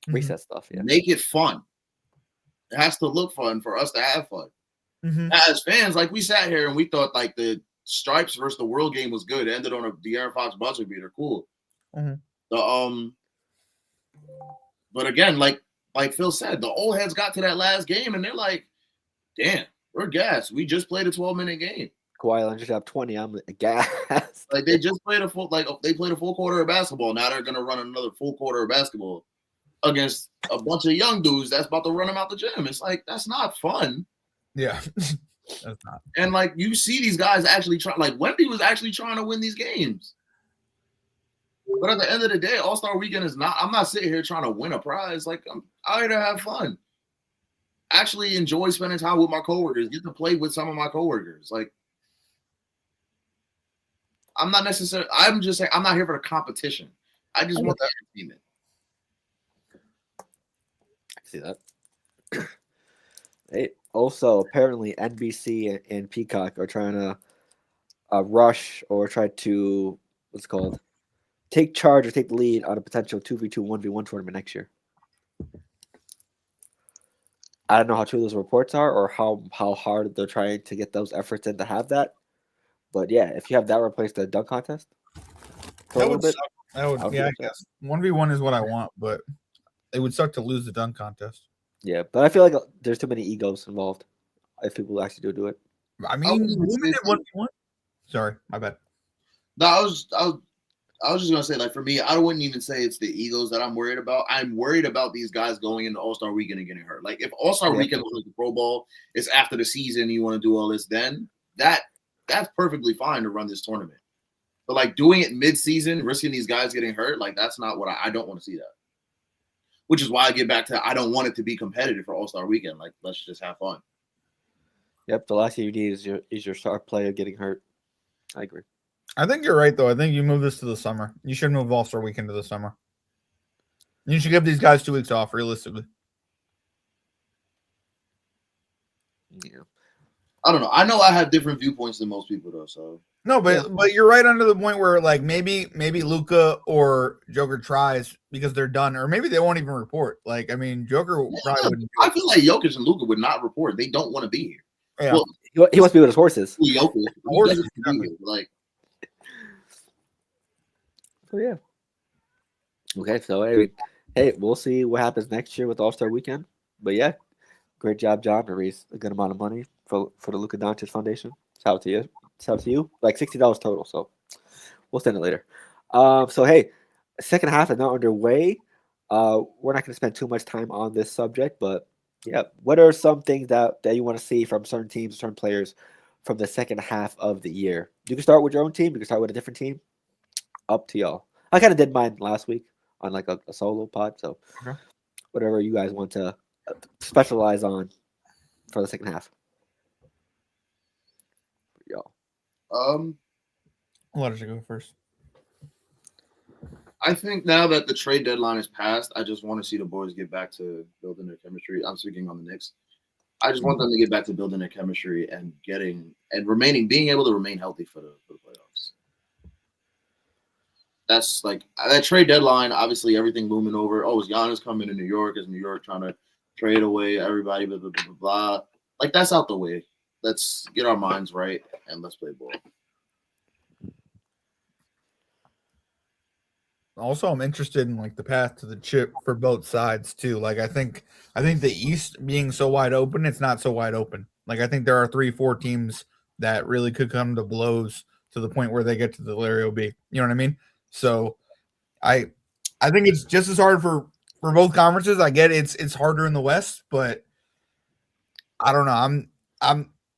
Reset stuff, yeah. Make it fun. It has to look fun for us to have fun. Mm-hmm. As fans, like, we sat here and we thought, like, the Stripes versus the World game was good. It ended on a De'Aaron Fox buzzer beater. Cool. Mm-hmm. But again, like Phil said, the old heads got to that last game and they're like, damn, we're gassed. We just played a 12-minute game. Kawhi Leonard just have 20. I'm gassed. Like, they just played a full quarter of basketball. Now they're gonna run another full quarter of basketball against a bunch of young dudes that's about to run them out the gym. It's like, that's not fun. Yeah. That's not. And, like, you see these guys actually try. Like, Wemby was actually trying to win these games. But at the end of the day, All-Star Weekend is not – I'm not sitting here trying to win a prize. Like, I'm out here to have fun. Actually enjoy spending time with my coworkers. Get to play with some of my coworkers. Like, I'm not necessarily – I'm just saying I'm not here for the competition. I just want the entertainment. I see that. Hey, also, apparently NBC and Peacock are trying to rush or try to – what's it called? Take charge or take the lead on a potential 2v2, 1v1 tournament next year. I don't know how true those reports are or how hard they're trying to get those efforts in to have that. But yeah, if you have that replace the dunk contest, that would suck. I guess 1v1 is what I want, but it would suck to lose the dunk contest. Yeah, but I feel like there's too many egos involved if people actually do it. I mean, women at 1v1. Sorry, my bad. No, I was just gonna say, like, for me, I wouldn't even say it's the egos that I'm worried about. I'm worried about these guys going into All-Star Weekend and getting hurt. Like, if All-Star Weekend was like the Pro Bowl, it's after the season, you want to do all this, then that's perfectly fine to run this tournament. But, like, doing it mid-season, risking these guys getting hurt, like, that's not what I don't want to see that. Which is why I get back to I don't want it to be competitive for All-Star Weekend. Like, let's just have fun. Yep, the last thing you need is your star player getting hurt. I agree. I think you're right, though. I think you move this to the summer. You should move All-Star Weekend to the summer. You should give these guys 2 weeks off, realistically. Yeah. I don't know. I know I have different viewpoints than most people, though. So No, but you're right under the point where like maybe Luka or Joker tries because they're done, or maybe they won't even report. Like, I mean, Joker probably wouldn't. I feel like Jokic and Luka would not report. They don't want to be here. Yeah. Well, he wants to be with his horses. Jokic, Horses, he doesn't be here. Like, Oh yeah. Okay, so hey, we'll see what happens next year with All-Star Weekend. But yeah, great job, John, to raise a good amount of money for the Luka Doncic Foundation. Shout out to you. Shout out to you. Like $60 total. So we'll send it later. So hey, second half is now underway. We're not going to spend too much time on this subject, but yeah, what are some things that you want to see from certain teams, certain players from the second half of the year? You can start with your own team. You can start with a different team. Up to y'all. I kind of did mine last week on like a solo pod. So Okay. whatever you guys want to specialize on for the second half. Y'all. I'll let you go first. I think now that the trade deadline is passed, I just want to see the boys get back to building their chemistry. I'm speaking on the Knicks. I just want them to get back to building their chemistry and being able to remain healthy for the playoffs. That's like that trade deadline. Obviously, everything looming over. Oh, is Giannis coming to New York? Is New York trying to trade away everybody? Blah, blah, blah, blah, blah. Like, that's out the way. Let's get our minds right and let's play ball. Also, I'm interested in like the path to the chip for both sides too. Like, I think the East being so wide open, it's not so wide open. Like, I think there are 3-4 teams that really could come to blows to the point where they get to the Larry OB. You know what I mean? So, I think it's just as hard for both conferences. I get it's harder in the West, but I don't know.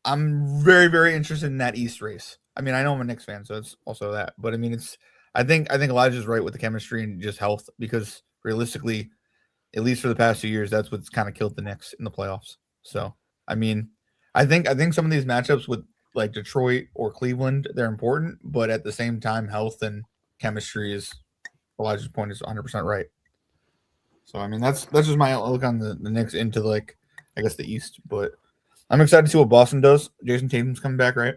I'm very, very interested in that East race. I mean, I know I'm a Knicks fan, so it's also that. But I mean, I think Elijah's right with the chemistry and just health, because realistically, at least for the past 2 years, that's what's kind of killed the Knicks in the playoffs. So, I mean, I think some of these matchups with like Detroit or Cleveland, they're important, but at the same time, health and chemistry is, Elijah's point is 100% right. So, I mean, that's just my outlook on the Knicks into like, I guess, the East. But I'm excited to see what Boston does. Jason Tatum's coming back, right?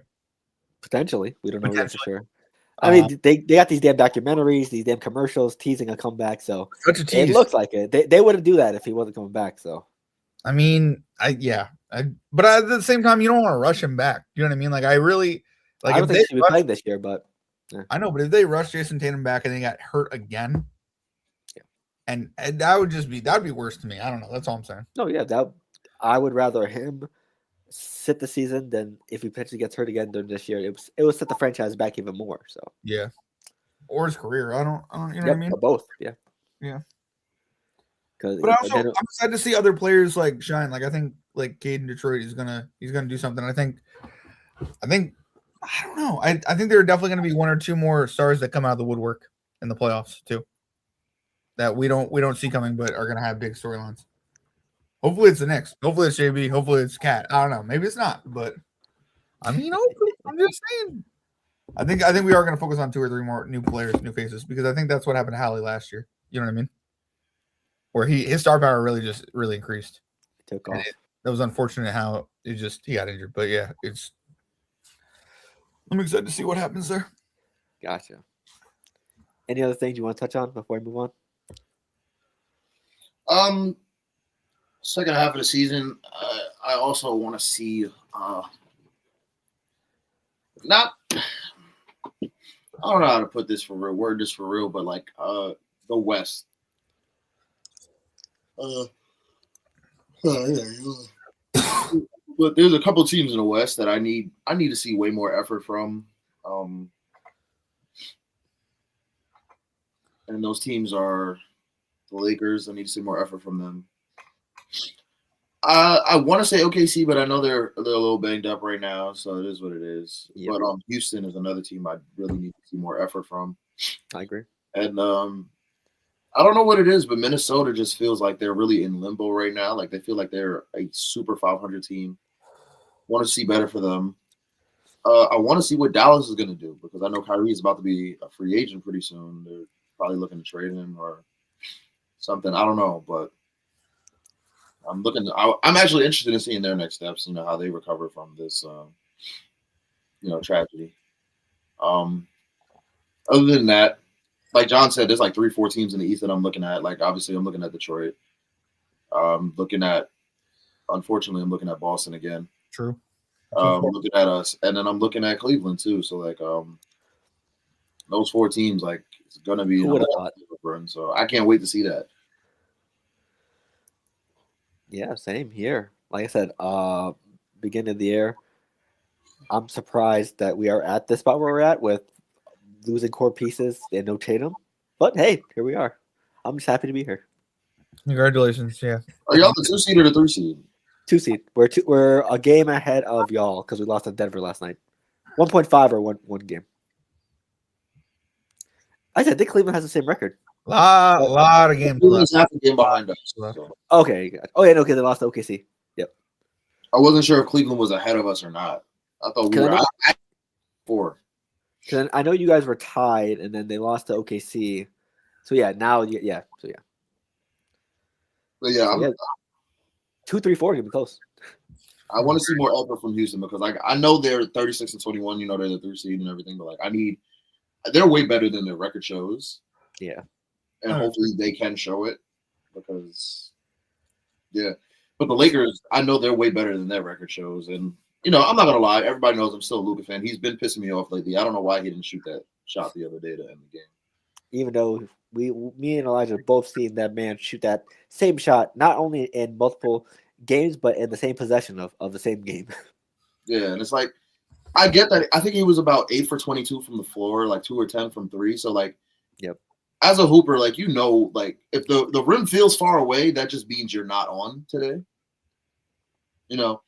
Potentially. We don't know yet for sure. I mean, they got these damn documentaries, these damn commercials teasing a comeback. So Such a tease. it looks like it. They wouldn't do that if he wasn't coming back. So I mean, but at the same time, you don't want to rush him back. You know what I mean? Like, I really like. I don't think he should be playing this year, but yeah. I know. But if they rush Jason Tatum back and they got hurt again, yeah, and that'd be worse to me. I don't know. That's all I'm saying. No, yeah, I would rather him sit the season than if he potentially gets hurt again during this year. It would set the franchise back even more. So yeah, or his career. I don't. You know what I mean? Both. Yeah. But also, I'm excited to see other players like shine. Like, I think like Cade in Detroit is gonna do something. I think I don't know. I think there are definitely going to be 1 or 2 more stars that come out of the woodwork in the playoffs too, that we don't see coming, but are going to have big storylines. Hopefully it's the Knicks. Hopefully it's JB. Hopefully it's Cat. I don't know. Maybe it's not, but I mean, I'm just saying. I think we are going to focus on 2 or 3 more new players, new faces, because I think that's what happened to Hallie last year. You know what I mean? Where his star power really increased. Took off. That was unfortunate how he got injured, but yeah, I'm excited to see what happens there. Gotcha. Any other things you want to touch on before we move on? Second half of the season, I also want to see not. I don't know how to put this for real. Word this for real, but like the West. But there's a couple teams in the West that I need to see way more effort from. And those teams are the Lakers. I need to see more effort from them. I want to say OKC, but I know they're a little banged up right now, so it is what it is. Yep. But Houston is another team I really need to see more effort from. I agree. And I don't know what it is, but Minnesota just feels like they're really in limbo right now. Like, they feel like they're a super 500 team. Want to see better for them. I want to see what Dallas is going to do because I know Kyrie is about to be a free agent pretty soon. They're probably looking to trade him or something. I don't know, but I'm actually interested in seeing their next steps. You know how they recover from this, tragedy. Other than that, like John said, there's like 3-4 teams in the East that I'm looking at. Like obviously, I'm looking at Detroit. Unfortunately, I'm looking at Boston again. True. Looking at us, and then I'm looking at Cleveland too. So like, those 4 teams, like, it's gonna be run. So I can't wait to see that. Yeah, same here. Like I said, beginning of the year, I'm surprised that we are at this spot where we're at with losing core pieces and no Tatum. But hey, here we are. I'm just happy to be here. Congratulations, yeah. Are y'all the 2 seed or the 3 seed? 2 seed. We're a game ahead of y'all because we lost to Denver last night. 1.5 or one game. I think Cleveland has the same record. Lot of games Cleveland's half a game behind us. So. Okay. Oh yeah, okay, they lost to OKC. Yep. I wasn't sure if Cleveland was ahead of us or not. I thought we were at 4. Because I know you guys were tied, and then they lost to OKC. So yeah, now But yeah, so 2, 3, 4 can be close. I want to see more effort from Houston because I know they're 36-21. You know they're the 3 seed and everything, but like they're way better than their record shows. Yeah, and hopefully they can show it because But the Lakers, I know they're way better than their record shows, and I'm not gonna lie. Everybody knows I'm still a Luka fan. He's been pissing me off lately. I don't know why he didn't shoot that shot the other day to end the game. Even though me and Elijah both seen that man shoot that same shot, not only in multiple games, but in the same possession of the same game. Yeah, and it's like, I get that. I think he was about 8 for 22 from the floor, like 2 or 10 from 3. So like, yep. As a hooper, like, like if the rim feels far away, that just means you're not on today. And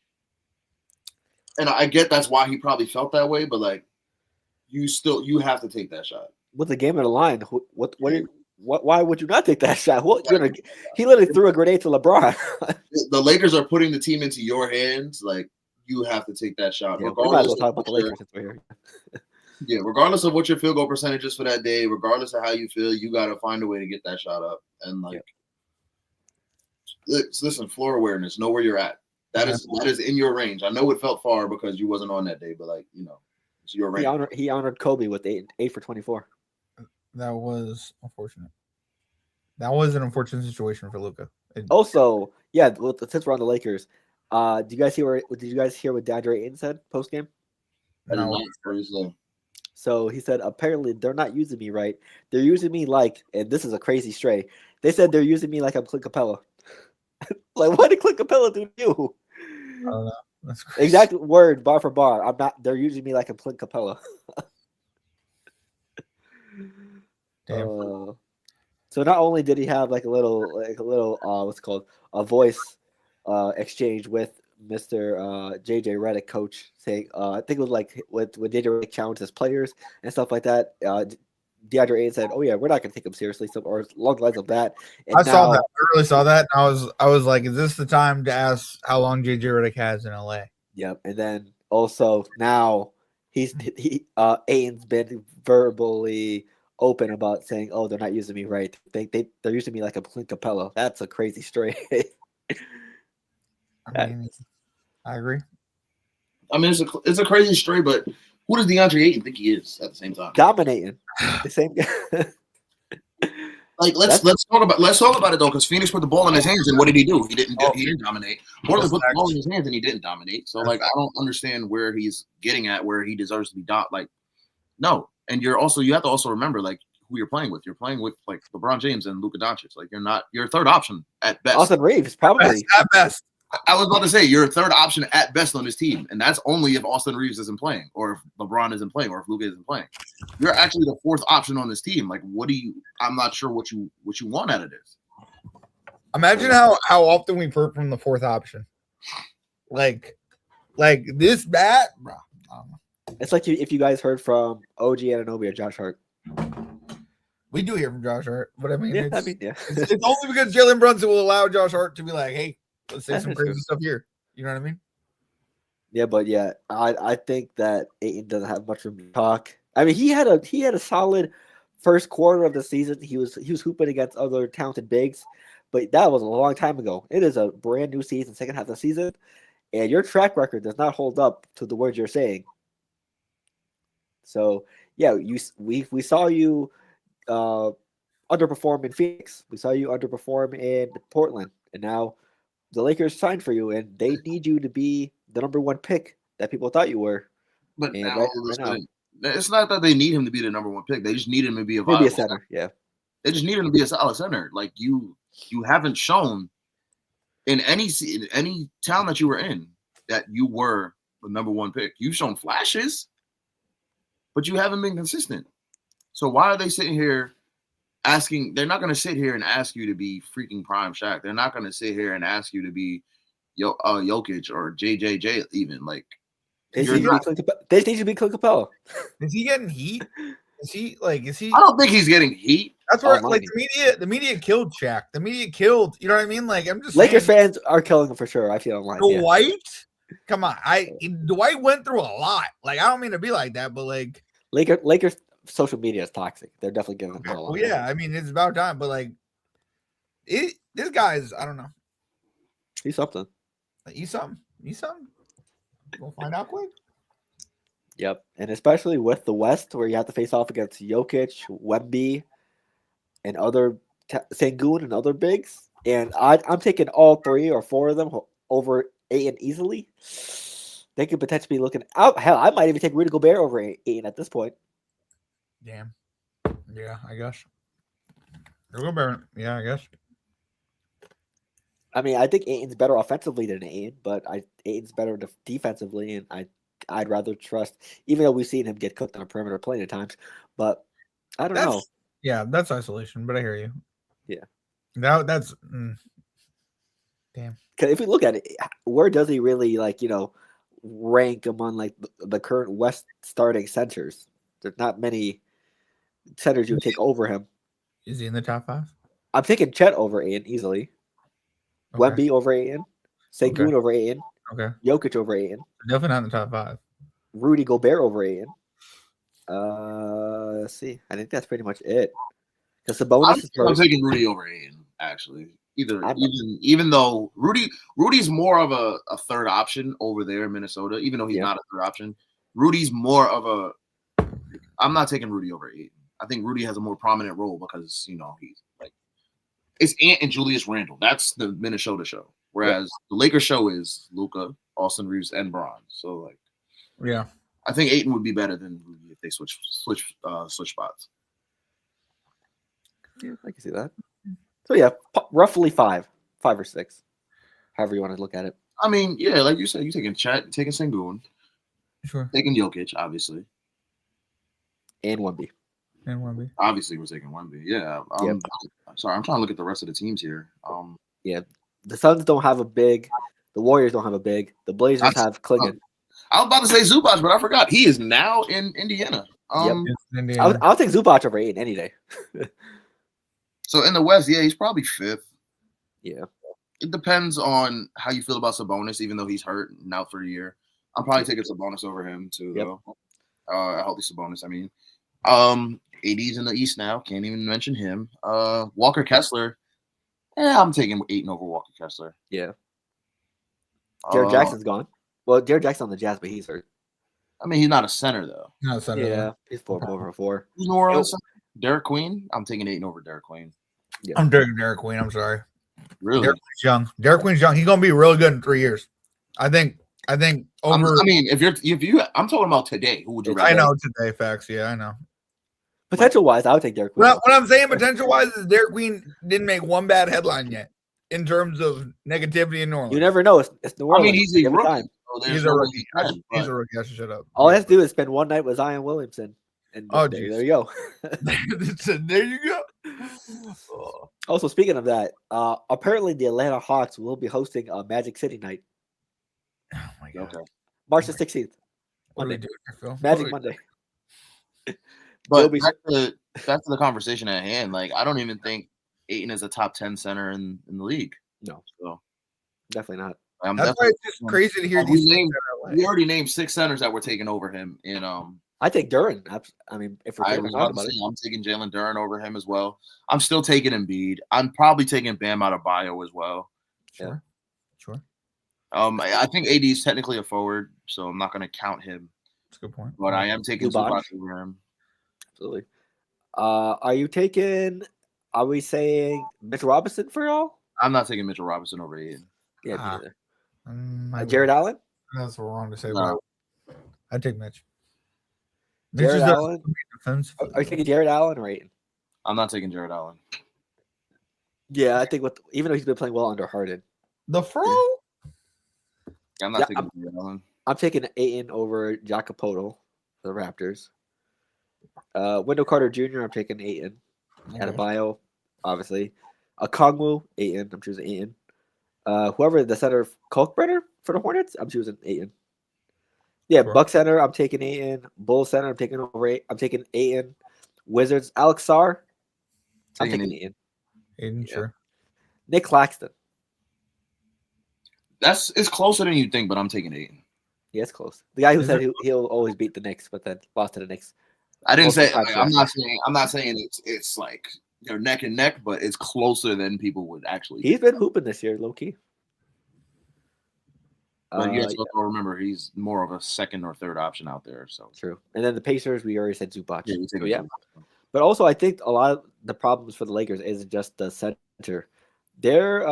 I get that's why he probably felt that way, but like, you have to take that shot. With the game on the line, why would you not take that shot? He literally threw a grenade to LeBron. The Lakers are putting the team into your hands. Like, you have to take that shot. Yeah, we might as well talk about the Lakers since we're here. Yeah, regardless of what your field goal percentage is for that day, regardless of how you feel, you got to find a way to get that shot up. And like, listen, floor awareness, know where you're at. That is in your range. I know it felt far because you wasn't on that day, but like, it's your range. He honored Kobe with 8 for 24. That was unfortunate. That was an unfortunate situation for Luka. Also, yeah, since we're on the Lakers, did you guys hear what DeAndre Ayton said post game? No. So he said, apparently they're not using me right. They're using me like, and this is a crazy stray. They said they're using me like I'm Clint Capella. Like, what did Clint Capella do to you? I don't know. That's crazy. Exact word, bar for bar. I'm not. They're using me like I'm Clint Capella. Damn. So not only did he have like a little what's it called, a voice exchange with Mr. JJ Redick, coach, saying I think it was like with JJ Redick challenged his players and stuff like that. DeAndre Ayton said, "Oh yeah, we're not going to take him seriously," or along the lines of that. And saw that. I really saw that. And I was like, "Is this the time to ask how long JJ Redick has in LA?" Yep. And then also now Ayton's been verbally open about saying, "Oh, they're not using me right. They're using me like a Clint Capella." That's a crazy story. I mean, I agree. I mean, it's a crazy story, but who does DeAndre Ayton think he is at the same time? Dominating the same guy. Like, let's talk about it though, because Phoenix put the ball in his hands, and what did he do? He didn't dominate. Portland put the ball in his hands, and he didn't dominate. So like, I don't understand where he's getting at, where he deserves to be no. And you have to also remember like who you're playing with. You're playing with like LeBron James and Luka Doncic. Like, you're a third option at best. Austin Reeves probably at best. I was about to say you're a third option at best on this team, and that's only if Austin Reeves isn't playing, or if LeBron isn't playing, or if Luka isn't playing. You're actually the fourth option on this team. Like, I'm not sure what you want out of this. Imagine how often we perk from the fourth option. Like this bat, bro. It's like if you guys heard from OG Anunoby or Josh Hart. We do hear from Josh Hart, but I mean, Yeah, it's only because Jalen Brunson will allow Josh Hart to be like, "Hey, let's say some crazy stuff here." You know what I mean? Yeah, but yeah, I think that Ayton doesn't have much room to talk. I mean, he had a solid first quarter of the season. He was hooping against other talented bigs, but that was a long time ago. It is a brand new season, second half of the season, and your track record does not hold up to the words you're saying. So yeah, we saw you underperform in Phoenix. We saw you underperform in Portland, and now the Lakers signed for you, and they need you to be the number one pick that people thought you were. But And now right, all of a right now, sudden, it's not that they need him to be the number one pick. They just need him to be a maybe a viable center. Yeah, They just need him to be a solid center. Like you haven't shown in any town that you were in that you were the number one pick. You've shown flashes, but you haven't been consistent. So why are they sitting here asking? They're not going to sit here and ask you to be freaking prime Shaq. They're not going to sit here and ask you to be Jokic or JJJ even. Like they you're need to not. be they need to be Clint Capella. Is he getting heat? Is he? I don't think he's getting heat. That's where Online. like the media killed Shaq. The media killed. You know what I mean? Like I'm just Lakers saying, fans are killing him for sure. I feel online. Yeah. Dwight. Come on, Dwight went through a lot. Like I don't mean to be like that, but like Lakers social media is toxic. They're definitely giving him hell. well, yeah, I mean it's about time. But like this guy's I don't know. He's something. He's something. We'll find out quick. Yep, and especially with the West, where you have to face off against Jokic, Wemby, and other Sengun and other bigs, and I'm taking all 3 or 4 of them over Ayton easily. They could potentially be looking out. Hell, I might even take Rudy Gobert over Ayton at this point. Damn. Yeah, I guess. Yeah, I guess. I mean, I think Ayton's better offensively than Ayton, but Ayton's better defensively, and I'd rather trust, even though we've seen him get cooked on a perimeter plenty of times. But I don't know. Yeah, that's isolation, but I hear you. Yeah. That's damn. Because if we look at it, where does he really rank among like the current West starting centers? There's not many centers you would take over him. Is he in the top 5? I'm taking Chet over Ayton easily. Okay. Wemby over Ayton. Sengun over Ayton. Okay. Jokic over Ayton. Definitely not in the top 5. Rudy Gobert over Ayton. Let's see. I think that's pretty much it. Because Sabonis is I'm taking Rudy over Ayton, actually. Even though Rudy's more of a third option over there in Minnesota, even though he's not a third option. Rudy's more of a I'm not taking Rudy over Ayton. I think Rudy has a more prominent role because he's like it's Ant and Julius Randle. That's the Minnesota show. Whereas the Lakers show is Luka, Austin Reeves, and Bron. So like yeah. I think Ayton would be better than Rudy if they switch spots. Yeah, I can see that. So yeah, roughly 5 or 6, however you want to look at it. I mean, yeah, like you said, you taking Chet, taking Sengun, Sure, taking Jokic, obviously, And Wemby. Obviously, we're taking Wemby. Yeah. I'm sorry, I'm trying to look at the rest of the teams here. Yeah, the Suns don't have a big. The Warriors don't have a big. The Blazers have Klingon. I was about to say Zubac, but I forgot he is now in Indiana. I'll take Zubac over Ayton any day. So in the West, yeah, he's probably 5th. Yeah. It depends on how you feel about Sabonis, even though he's hurt and out for a year. I'm probably taking Sabonis over him too, though. A healthy Sabonis, I mean. AD's in the East now. Can't even mention him. Walker Kessler. I'm taking Ayton over Walker Kessler. Yeah. Jared Jackson's gone. Well, Jared Jackson's on the Jazz, but he's hurt. I mean, he's not a center, though. Not a center. Yeah, he's 4 over 4. Who's New Orleans? Derek Queen? I'm taking Ayton over Derek Queen. Yeah. I'm taking Derek Queen. I'm sorry. Really? Derek Queen's young. He's gonna be really good in 3 years. I think over. I mean, if you, I'm talking about today. Who would you? I know today facts. Yeah, I know. Potential wise, I would take Derek Queen. What I'm saying potential wise is Derek Queen didn't make one bad headline yet in terms of negativity in New Orleans. You never know. It's New Orleans. I mean, he's a rookie. He's a rookie. He's a rookie. I should shut up. All he has to do is spend one night with Zion Williamson. And there you go. There you go. Also, speaking of that, apparently the Atlanta Hawks will be hosting a Magic City night. Oh my god. Okay. March the 16th. What are we Monday. doing, Phil? Magic Monday. But back to the conversation at hand. Like, I don't even think Ayton is a top 10 center in the league. No. So Definitely not. That's why it's just crazy to hear these things LA. already named 6 centers that were taking over him. In I take Duran. I mean, if we're I talking was about to about say it, I'm taking Jalen Duren over him as well. I'm still taking Embiid. I'm probably taking Bam out of bio as well. Sure. I think AD is technically a forward, so I'm not going to count him. That's a good point. But I am taking Zubac. Zubac over him. Absolutely. Are you taking? Are we saying Mitch Robinson for y'all? I'm not taking Mitchell Robinson over Aiden. Yeah, me Ah. neither. Jared Allen. That's wrong to say. No. But I'd take Mitch. Jared just does Allen? defensively. Are you taking Jared Allen or Ayton? I'm not taking Jared Allen. Yeah, I think even though he's been playing well under Harden, The Fro? I'm not Yeah, taking Jared Allen. I'm taking Ayton over Jacopoto for the Raptors. Wendell Carter Jr. I'm taking Ayton. Adebayo, obviously. Okongwu, Ayton. I'm choosing Ayton. Whoever the center, Kalkbrenner for the Hornets, I'm choosing Ayton. Yeah, Sure. Buck center, I'm taking Ayton. Bull center, I'm taking Ayton. Wizards, Alex Sarr, I'm Taking taking Ayton. Aiden, Yeah. sure. Nick Claxton. It's closer than you think, but I'm taking Aiden. Yeah, it's close. The guy who Is said it- he'll always beat the Knicks, but then lost to the Knicks. I didn't say Multiple times I'm last not saying it's like they're neck and neck, but it's closer than people would actually. He's been hooping this year, low key. But you also remember he's more of a second or third option out there. So True. And then the Pacers, we already said Zubac. yeah, we take So, it. yeah. But also, I think a lot of the problems for the Lakers isn't just the center. They're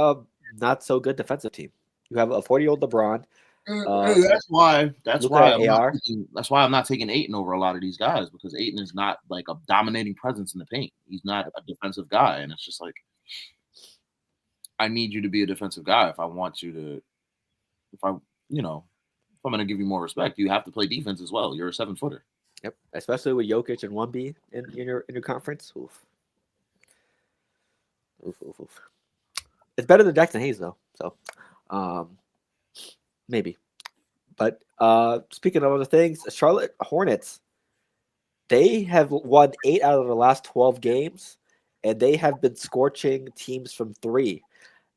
not so good defensive team. You have a 40-year-old LeBron. That's why AR. that's why I'm not taking Ayton over a lot of these guys, because Ayton is not like a dominating presence in the paint. He's not a defensive guy, and it's just like I need you to be a defensive guy if I want you to. If I'm going to give you more respect, you have to play defense as well. You're a 7-footer. Yep. Especially with Jokic and 1B in your conference. Oof. Oof. It's better than Jackson Hayes though. So maybe. But speaking of other things, Charlotte Hornets, they have won 8 out of the last 12 games, and they have been scorching teams from 3.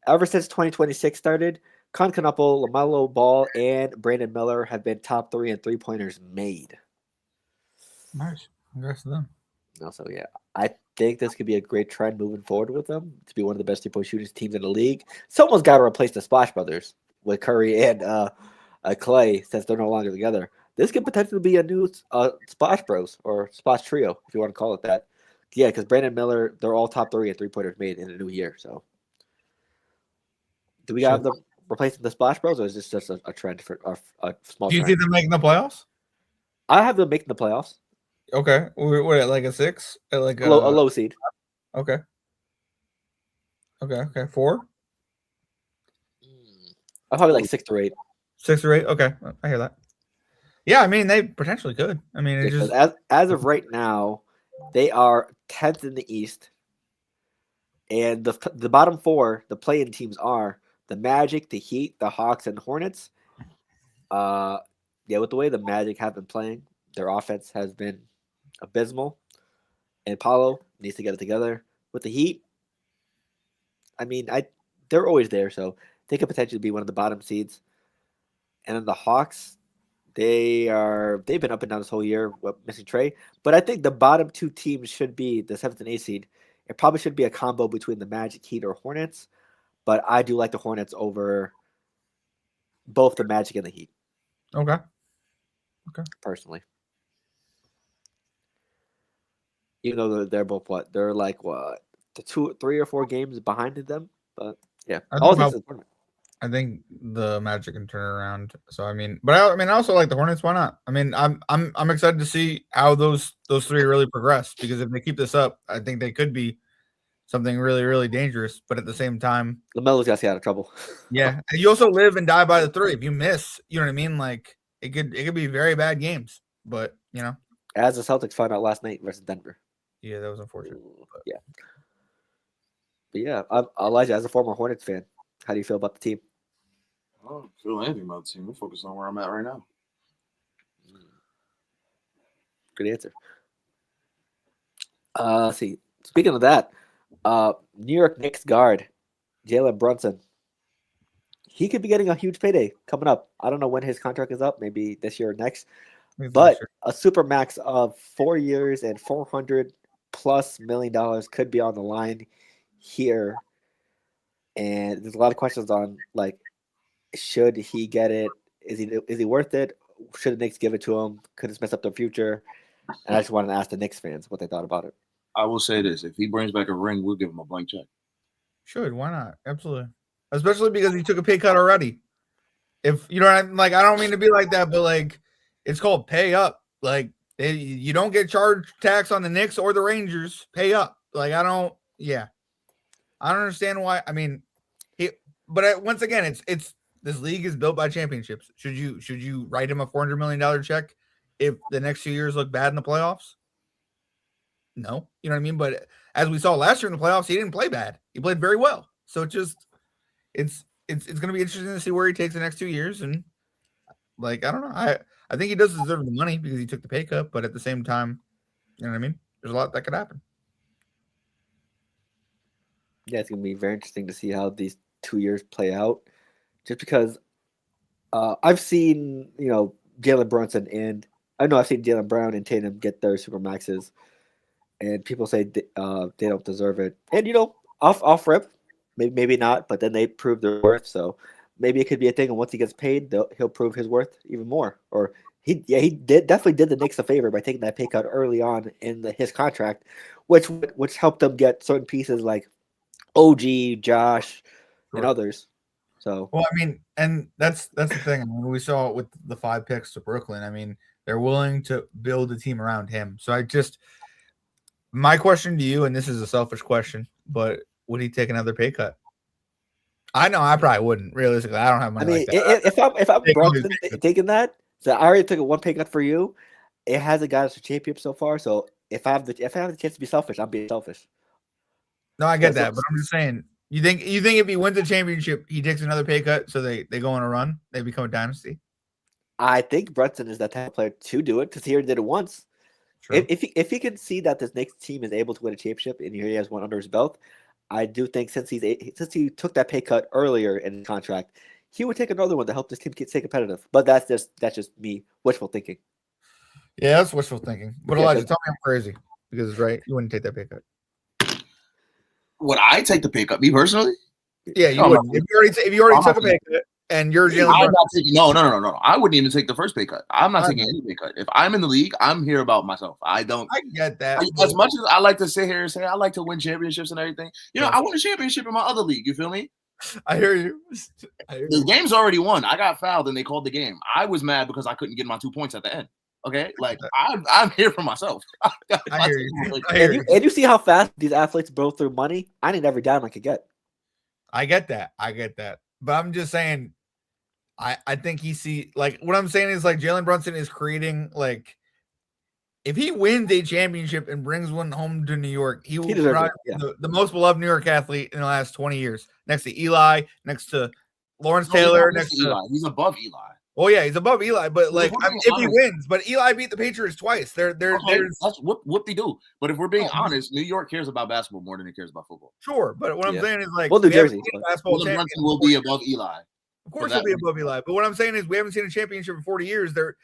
Ever since 2026 started, Concanapo, LaMelo Ball, and Brandon Miller have been top 3 in three-pointers made. Nice. Congrats to them. Also, yeah, I think this could be a great trend moving forward with them to be one of the best three-point shooting teams in the league. Someone's got to replace the Splash Brothers with Curry and Clay, since they're no longer together. This could potentially be a new Splash Bros or Splash Trio, if you want to call it that. Yeah, because Brandon Miller, they're all top 3 in three-pointers made in a new year. So, do we have them replacing the Splash Bros, or is this just a trend for a small? Do you trend? see them making the playoffs? I have them making the playoffs. Okay. What at like a 6? At like A low seed. Okay. 4? I'm probably like 6 or 8. 6 or 8? Okay. I hear that. Yeah, I mean they potentially could. I mean it Because just as of right now, they are 10th in the East, and the bottom 4, the play-in teams are the Magic, the Heat, the Hawks, and Hornets. With the way the Magic have been playing, their offense has been abysmal, and Paulo needs to get it together. With the Heat, I mean, they're always there, so they could potentially be one of the bottom seeds. And then the Hawks, they've been up and down this whole year with missing Trey, but I think the bottom 2 teams should be the 7th and 8th seed. It probably should be a combo between the Magic, Heat, or Hornets, but I do like the Hornets over both the Magic and the Heat. Okay. Personally. Even though they're both they're like the 2, 3, or 4 games behind them, but yeah, I think the Magic can turn around. So I mean, but I also like the Hornets. Why not? I mean, I'm excited to see how those 3 really progress, because if they keep this up, I think they could be something really, really dangerous. But at the same time, LaMelo's got to stay out of trouble. yeah, and you also live and die by the 3. If you miss, you know what I mean. Like it could be very bad games. But as the Celtics found out last night versus Denver. Yeah, that was unfortunate. Yeah. But yeah, Elijah, as a former Hornets fan, how do you feel about the team? I don't feel anything about the team. We're focused on where I'm at right now. Good answer. Let's see. Speaking of that, New York Knicks guard Jalen Brunson he could be getting a huge payday coming up. I don't know when his contract is up, maybe this year or next. I think But sure. a super max of 4 years and $400+ million could be on the line here. And there's a lot of questions on like, should he get it? Is he worth it? Should the Knicks give it to him? Could this mess up their future? And I just wanted to ask the Knicks fans what they thought about it. I will say this: if he brings back a ring, we'll give him a blank check. Should, why not? Absolutely. Especially because he took a pay cut already. If you know what I'm like, I don't mean to be like that, but like it's called pay up. Like you don't get charged tax on the Knicks or the Rangers. Pay up. Like I don't understand why. I mean, once again, it's this league is built by championships. Should you write him a $400 million check if the next 2 years look bad in the playoffs? No, you know what I mean. But as we saw last year in the playoffs, he didn't play bad. He played very well. So it's going to be interesting to see where he takes the next 2 years. And like, I don't know. I think he does deserve the money because he took the pay cut. But at the same time, you know what I mean? There's a lot that could happen. Yeah, it's going to be very interesting to see how these 2 years play out. Just because I've seen, Jalen Brunson and I've seen Jalen Brown and Tatum get their super maxes, and people say they don't deserve it. And off rip, maybe not, but then they prove their worth. So maybe it could be a thing. And once he gets paid, he'll prove his worth even more. Or he definitely did the Knicks a favor by taking that pay cut early on in his contract, which helped them get certain pieces like OG, Josh, and others. So well, I mean, and that's the thing. I mean, we saw it with the 5 picks to Brooklyn. I mean, they're willing to build a team around him. So my question to you, and this is a selfish question, but would he take another pay cut? I know I probably wouldn't. Realistically, I don't have money. I mean, like that. if I'm Brunson taking that, so I already took a 1 pay cut for you. It hasn't got us a championship so far. So if I have the chance to be selfish, I'm being selfish. No, I get that, but I'm just saying. You think if he wins a championship, he takes another pay cut, so they go on a run, they become a dynasty? I think Brunson is that type of player to do it because he already did it once. True. If he can see that this next team is able to win a championship and here he has one under his belt, I do think since he took that pay cut earlier in his contract, he would take another one to help this team stay competitive. But that's just me wishful thinking. Yeah, that's wishful thinking. But Elijah, tell me I'm crazy because it's right. You wouldn't take that pay cut. Would I take the pay cut? Me personally? Yeah, you would. If you already took a pay cut and you're Jalen Brunson. No. I wouldn't even take the first pay cut. I'm not taking any pay cut. If I'm in the league, I'm here about myself. I get that. As much as I like to sit here and say I like to win championships and everything, I won a championship in my other league. You feel me? I hear you. The game's already won. I got fouled and they called the game. I was mad because I couldn't get my 2 points at the end. Okay, like I'm here for myself. I hear you. And you see how fast these athletes blow through money. I need every dime I could get. I get that. But I'm just saying, I think what I'm saying is like Jalen Brunson is creating like if he wins a championship and brings one home to New York, he will be the most beloved New York athlete in the last 20 years. Next to Eli, next to Lawrence Taylor, next to Eli. He's above Eli. Oh yeah, he's above Eli, but like if he wins, but Eli beat the Patriots twice. That's what they do. But if we're being honest, New York cares about basketball more than it cares about football. Sure, but what I'm saying is like New Jersey Brunson will be above Eli. Of course, he'll be above Eli. But what I'm saying is we haven't seen a championship in 40 years. You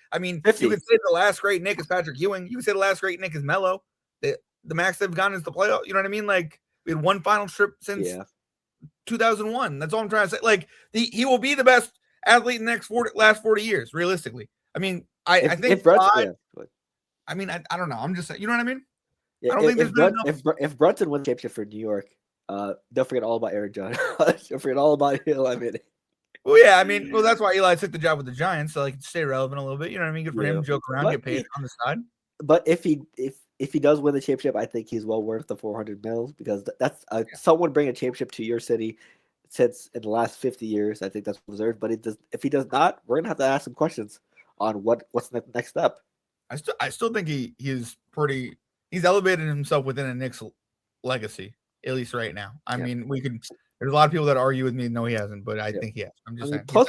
could say the last great Knick is Patrick Ewing. You could say the last great Knick is Melo. The max they've gone is the playoff. You know what I mean? Like we had one final trip since 2001. That's all I'm trying to say. Like he will be the best athlete in the last 40 years, realistically. I mean, I think I mean, I don't know. I'm just saying, you know what I mean? Yeah, I don't think if Brunson wins the championship for New York, don't forget all about Aaron John. Don't forget all about Eli Manning. Well, yeah, I mean, that's why Eli took the job with the Giants, so he can stay relevant a little bit. You know what I mean? Good for him, joke around, get paid on the side. But if he does win the championship, I think he's well worth the $400 million because that's someone bring a championship to your city since in the last 50 years. I think that's deserved. But if he does not, we're gonna have to ask some questions on what's the next step. I still think he's elevated himself within a Knicks legacy, at least right now. I mean, there's a lot of people that argue with me. No, he hasn't, but I think he has. I'm just saying. Plus,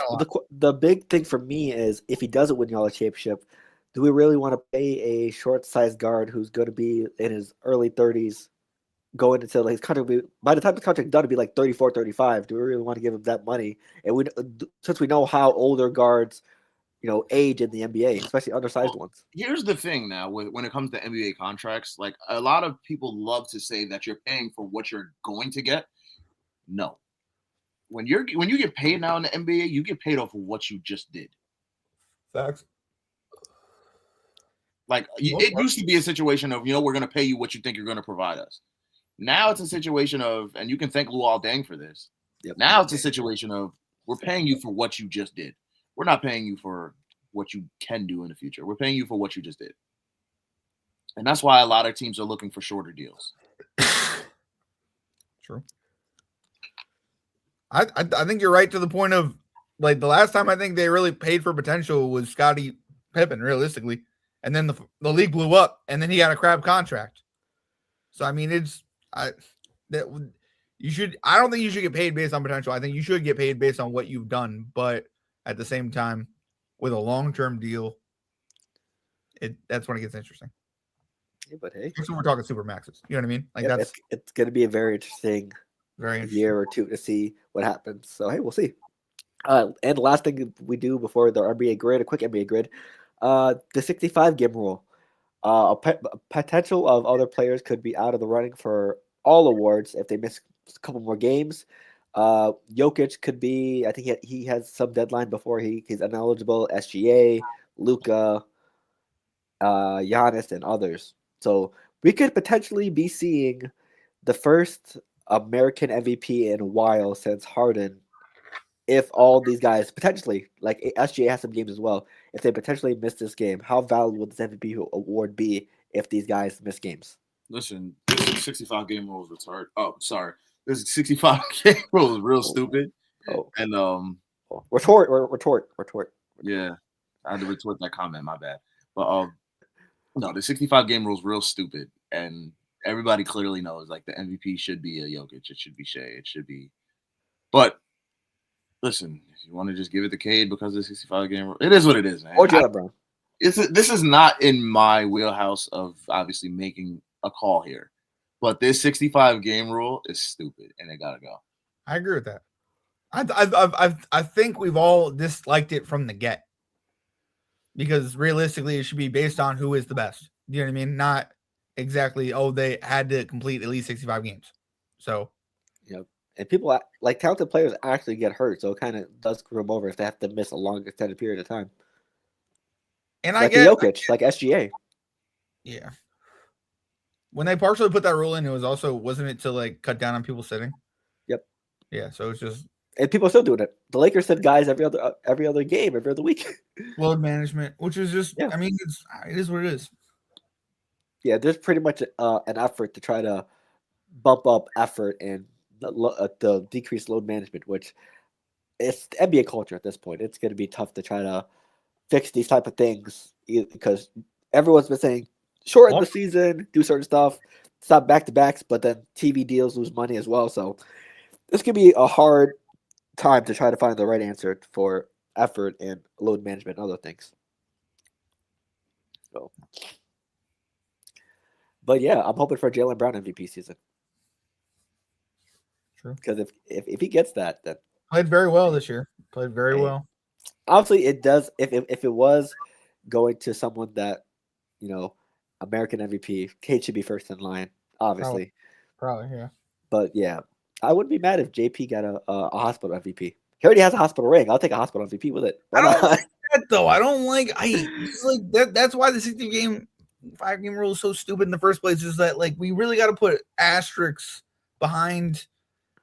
the big thing for me is if he doesn't win y'all a championship, do we really want to pay a short-sized guard who's going to be in his early 30s going into like his contract. By the time the contract done, it'd be like 34, 35. Do we really want to give him that money? And since we know how older guards, age in the NBA, especially undersized ones. Here's the thing now when it comes to NBA contracts, like a lot of people love to say that you're paying for what you're going to get. No. When you get paid now in the NBA, you get paid off of what you just did. Facts. Like it used to be a situation of, we're going to pay you what you think you're going to provide us. Now it's a situation of, and you can thank Luol Deng for this. Yep. Now it's a situation of we're paying you for what you just did. We're not paying you for what you can do in the future. We're paying you for what you just did. And that's why a lot of teams are looking for shorter deals. True. I think you're right to the point of, like, the last time I think they really paid for potential was Scottie Pippen, realistically. And then the league blew up, and then he got a crap contract. So, I mean, I don't think you should get paid based on potential. I think you should get paid based on what you've done. But at the same time, with a long-term deal, that's when it gets interesting. Yeah, but hey, especially when we're talking super maxes. You know what I mean? Like it's going to be a very interesting year or two to see what happens. So hey, we'll see. And the last thing we do before the NBA grid, a quick NBA grid, the 65 game rule. Potential of other players could be out of the running for all awards if they miss a couple more games. Jokic could be. I think he has some deadline before he's ineligible. SGA, Luka, Giannis, and others. So we could potentially be seeing the first American MVP in a while since Harden. If all these guys potentially, like SGA has some games as well, if they potentially miss this game, how valuable would this MVP award be if these guys miss games? Listen, this 65 game rule is retarded. Oh, sorry. This 65 game rule is real stupid. Oh. And retort. Yeah, I had to retort that comment. My bad. But no, the 65 game rule is real stupid, and everybody clearly knows like the MVP should be a Jokic. It should be Shea. It should be, but. Listen, if you want to just give it to Cade because of the 65 game rule, it is what it is, man. Or Jaylen Brown. This is not in my wheelhouse of obviously making a call here, but this 65 game rule is stupid and it gotta go. I agree with that. I think we've all disliked it from the get because realistically, it should be based on who is the best. You know what I mean? Not exactly they had to complete at least 65 games. So, yep. And people like talented players actually get hurt, so it kind of does screw them over if they have to miss a long extended period of time. And like Jokic, like SGA. Yeah. When they partially put that rule in, it was also wasn't it to like cut down on people sitting? Yep. Yeah. So it's just and people are still doing it. The Lakers said guys every other game, every other week. Load management, which is just I mean it is what it is. Yeah, there's pretty much an effort to try to bump up effort and the decreased load management, which it's the NBA culture at this point. It's going to be tough to try to fix these type of things because everyone's been saying shorten the season, do certain stuff, stop back-to-backs, but then TV deals lose money as well. So this could be a hard time to try to find the right answer for effort and load management and other things. So, but yeah, I'm hoping for a Jaylen Brown MVP season. True. Because if he gets that, then played very well this year. Played very well. Obviously, it does. If it was going to someone that American MVP, Cade should be first in line. Obviously, probably yeah. But yeah, I wouldn't be mad if JP got a hospital MVP. He already has a hospital ring. I'll take a hospital MVP with it. I don't like that though. I don't like. It's like that. That's why the 5 game rule is so stupid in the first place. Is that like we really got to put asterisks behind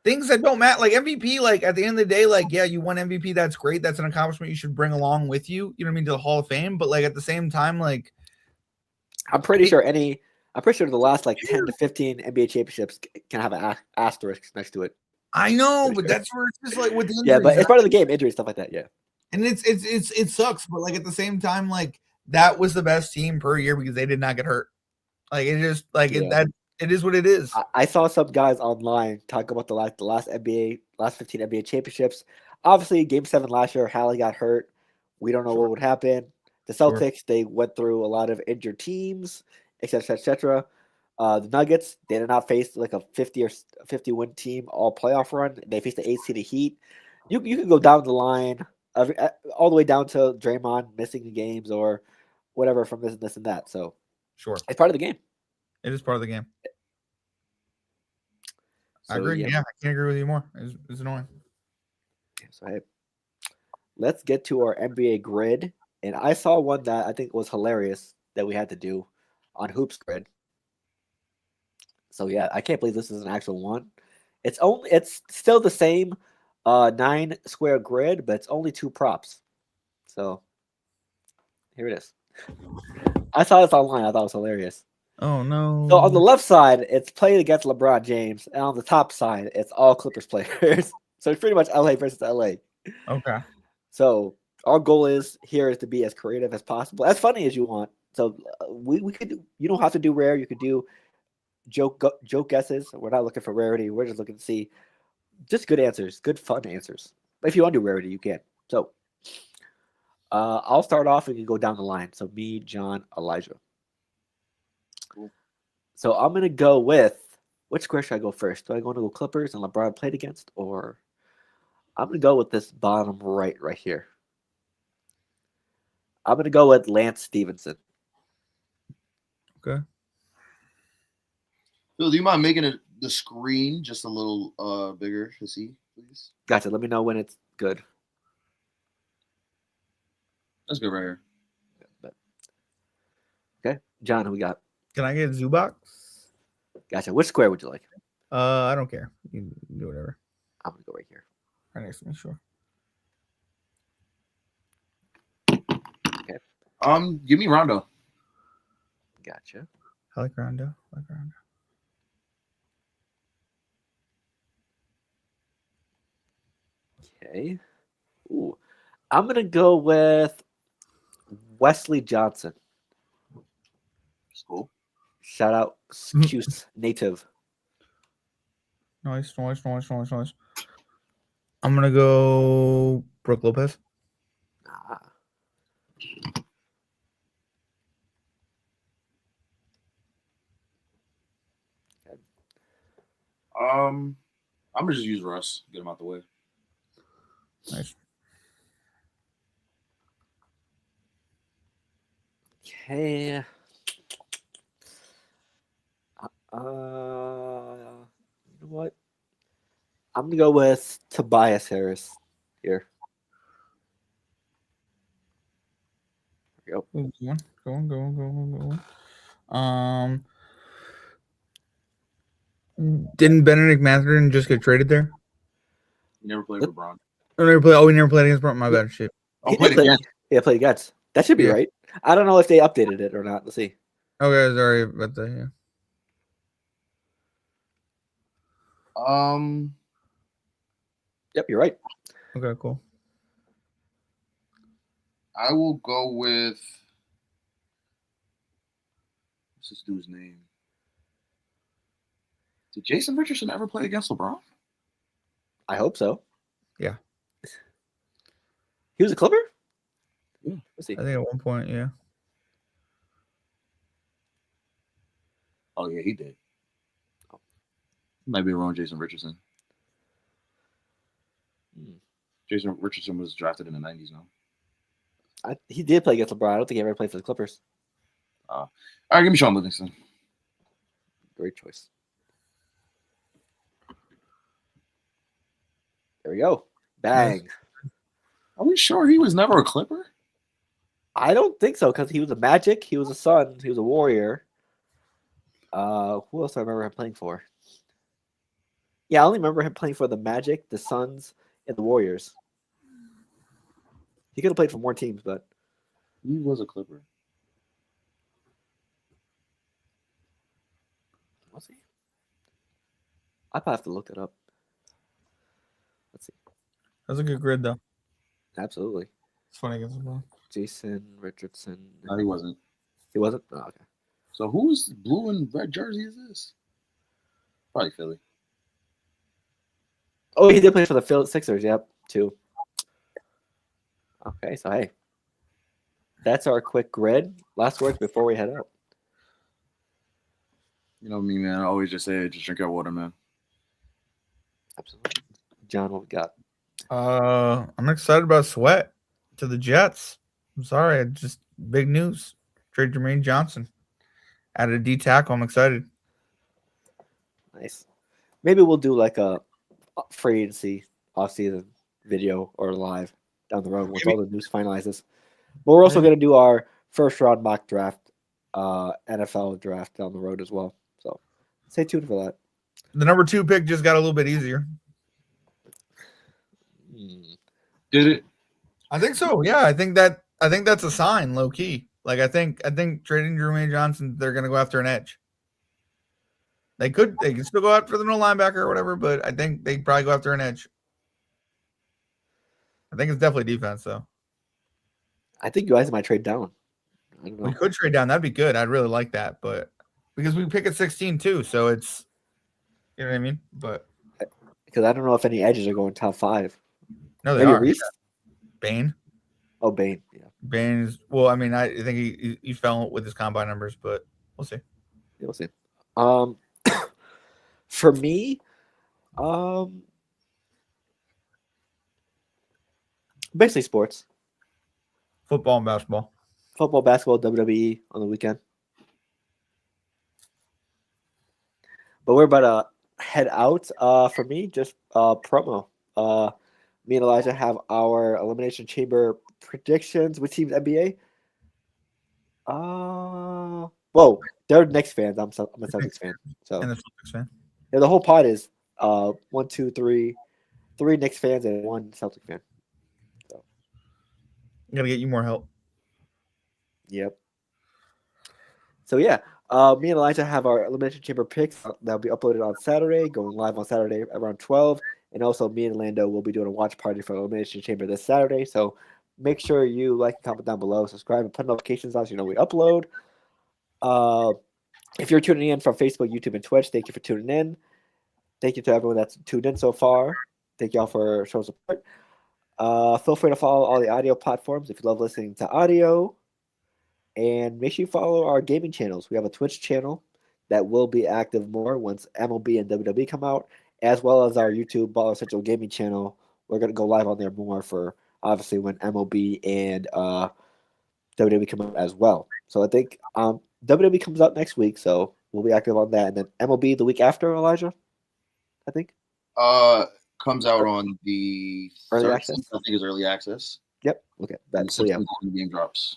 things that don't matter, like MVP. Like at the end of the day, like you won MVP. That's great. That's an accomplishment you should bring along with you. You know what I mean, to the Hall of Fame. But like at the same time, like I'm pretty sure the last like 10 to 15 NBA championships can have an asterisk next to it. I know, but that's where it's just like with the injuries. Yeah, but it's part of the game, injuries, stuff like that. Yeah, and it sucks, but like at the same time, like that was the best team per year because they did not get hurt. Like it just like it is what it is. I saw some guys online talk about the last 15 NBA championships. Obviously, Game 7 last year, Hallie got hurt. We don't know what would happen. The Celtics, they went through a lot of injured teams, et cetera, et cetera. The Nuggets, they did not face like a 50 or 50 win team all playoff run. They faced the 8 seed Heat. You can go down the line, all the way down to Draymond missing the games or whatever from this and that. So Sure. it's part of the game. It is part of the game. I So, agree. Yeah, I can't agree with you more. It's annoying. So hey, let's get to our NBA grid. And I saw one that I think was hilarious that we had to do on Hoops Grid. So yeah, I can't believe this is an actual one. It's still the same 9 square grid, but it's only 2 props. So here it is. I saw this online. I thought it was hilarious. Oh no. So on the left side, it's played against LeBron James, and on the top side, it's all Clippers players. So it's pretty much LA versus LA. Okay. So our goal is to be as creative as possible, as funny as you want. So we could do, you don't have to do rare. You could do joke guesses. We're not looking for rarity. We're just looking to see just good answers, good fun answers. But if you want to do rarity, you can. So I'll start off and you go down the line. So me, John, Elijah. Cool. So I'm gonna go with which square should I go first? Do I want to go Clippers and LeBron played against, or I'm gonna go with this bottom right here. I'm gonna go with Lance Stevenson. Okay. Phil, do you mind making the screen just a little bigger to see, please? Gotcha. Let me know when it's good. That's good right here. Okay, John, who we got? Can I get Zubac? Gotcha. Which square would you like? I don't care. You can do whatever. I'm gonna go right here. Right next to me, sure. Okay. Give me Rondo. Gotcha. I like Rondo. Okay. Ooh, I'm gonna go with Wesley Johnson. Cool. Shout out Cuse native. Nice. I'm gonna go Brooke Lopez. Ah. I'm gonna just use Russ. Get him out the way. Nice. Okay. You know what? I'm gonna go with Tobias Harris here. There we go. Go on. Didn't Benedict Mathurin just get traded there? He never played with LeBron. We never played against Brooke. My bad. Shit. He Played did play, against. yeah, played against. That should be Yeah. right. I don't know if they updated it or not. Let's see. Okay, sorry about that. Yeah. Yep, you're right. Okay, cool. I will go with what's this dude's name? Did Jason Richardson ever play against LeBron? I hope so. Yeah. He was a Clipper? Yeah. Let's see. I think at one point, yeah. Oh yeah, he did. Might be wrong, Jason Richardson. Jason Richardson was drafted in the 90s now. He did play against LeBron. I don't think he ever played for the Clippers. All right, give me Sean Livingston. Great choice. There we go. Bang. Nice. Are we sure he was never a Clipper? I don't think so because he was a Magic. He was a Sun. He was a Warrior. Who else do I remember him playing for? Yeah, I only remember him playing for the Magic, the Suns, and the Warriors. He could have played for more teams, but He was a Clipper. was he? I'd have to look it up. Let's see. That's a good grid, though. Absolutely. It's funny against LeBron. Jason Richardson. No, he wasn't. He wasn't? Oh, okay. So whose blue and red jersey is this? Probably Philly. Oh, he did play for the Philly Sixers. Yep, too. Okay, so hey. That's our quick grid. Last words before we head out. You know me, man. I always just say, just drink your water, man. Absolutely. John, what we got? I'm excited about Sweat to the Jets. I'm sorry, just big news. Trade Jermaine Johnson. Added a D tackle. I'm excited. Nice. Maybe we'll do like a free agency off-season video or live down the road once all the news finalizes. But we're also going to do our first-round mock draft, NFL draft down the road as well. So stay tuned for that. The number 2 pick just got a little bit easier. Did it? I think so. Yeah, I think that's a sign, low key. Like I think trading Jermaine Johnson, they're gonna go after an edge. They can still go after the middle linebacker or whatever, but I think they probably go after an edge. I think it's definitely defense though. I think you guys might trade down. I don't know. We could trade down. That'd be good. I'd really like that, but because we pick at 16 too, so it's you know what I mean. But because I don't know if any edges are going top 5. no, they Maybe are. Reese? Bain. Oh, Bain. Yeah. Bain is well. I mean, I think he fell with his combine numbers, but we'll see. Yeah, we'll see. For me, basically sports. Football and basketball. Football, basketball, WWE on the weekend. But we're about to head out. For me, just promo. Me and Elijah have our Elimination Chamber predictions with Teams NBA. Whoa, they're Knicks fans. I'm a Celtics fan. So And the Celtics fan. yeah, the whole pod is 1, 2, 3, 3 Knicks fans and 1 Celtic fan. So I'm gonna get you more help. yep. So yeah, me and Elijah have our Elimination Chamber picks that'll be uploaded on Saturday, going live on Saturday around 12. And also me and Lando will be doing a watch party for Elimination Chamber this Saturday. So make sure you like, comment down below, subscribe, and put notifications on so you know we upload. If you're tuning in from Facebook, YouTube, and Twitch, thank you for tuning in. Thank you to everyone that's tuned in so far. Thank y'all for showing support. Feel free to follow all the audio platforms if you love listening to audio. And make sure you follow our gaming channels. We have a Twitch channel that will be active more once MLB and WWE come out, as well as our YouTube Baller Central Gaming channel. We're going to go live on there more for, obviously, when MLB and WWE come out as well. So I think WWE comes out next week, so we'll be active on that. And then MLB the week after, Elijah, I think? Comes out on the Early 13th, access? I think it's early access. Yep. Okay. And So, yeah, the game drops.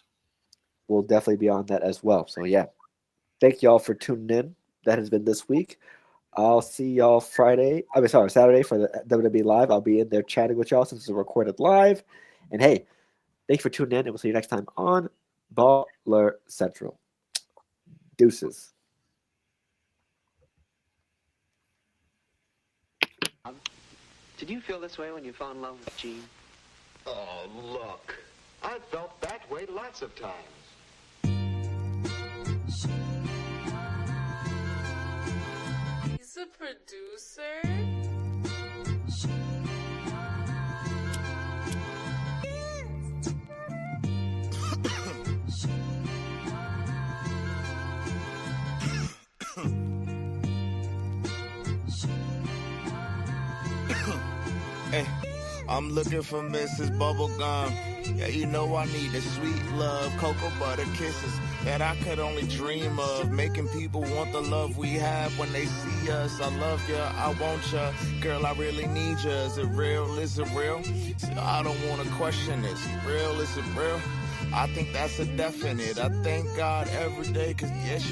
we'll definitely be on that as well. So, yeah. Thank y'all for tuning in. That has been this week. I'll see y'all Saturday for the WWE Live. I'll be in there chatting with y'all since it's recorded live. And hey, thanks for tuning in, and we'll see you next time on Baller Central. Deuces. Did you feel this way when you fell in love with Jean? Oh, look. I felt that way lots of times. He's a producer? Hey, I'm looking for Mrs. Bubblegum. Yeah, you know I need the sweet love, cocoa butter kisses that I could only dream of. Making people want the love we have when they see us. I love ya, I want ya, girl, I really need ya. Is it real? Is it real? See, I don't want to question this. Real? Is it real? I think that's a definite. I thank God every day, cause yes,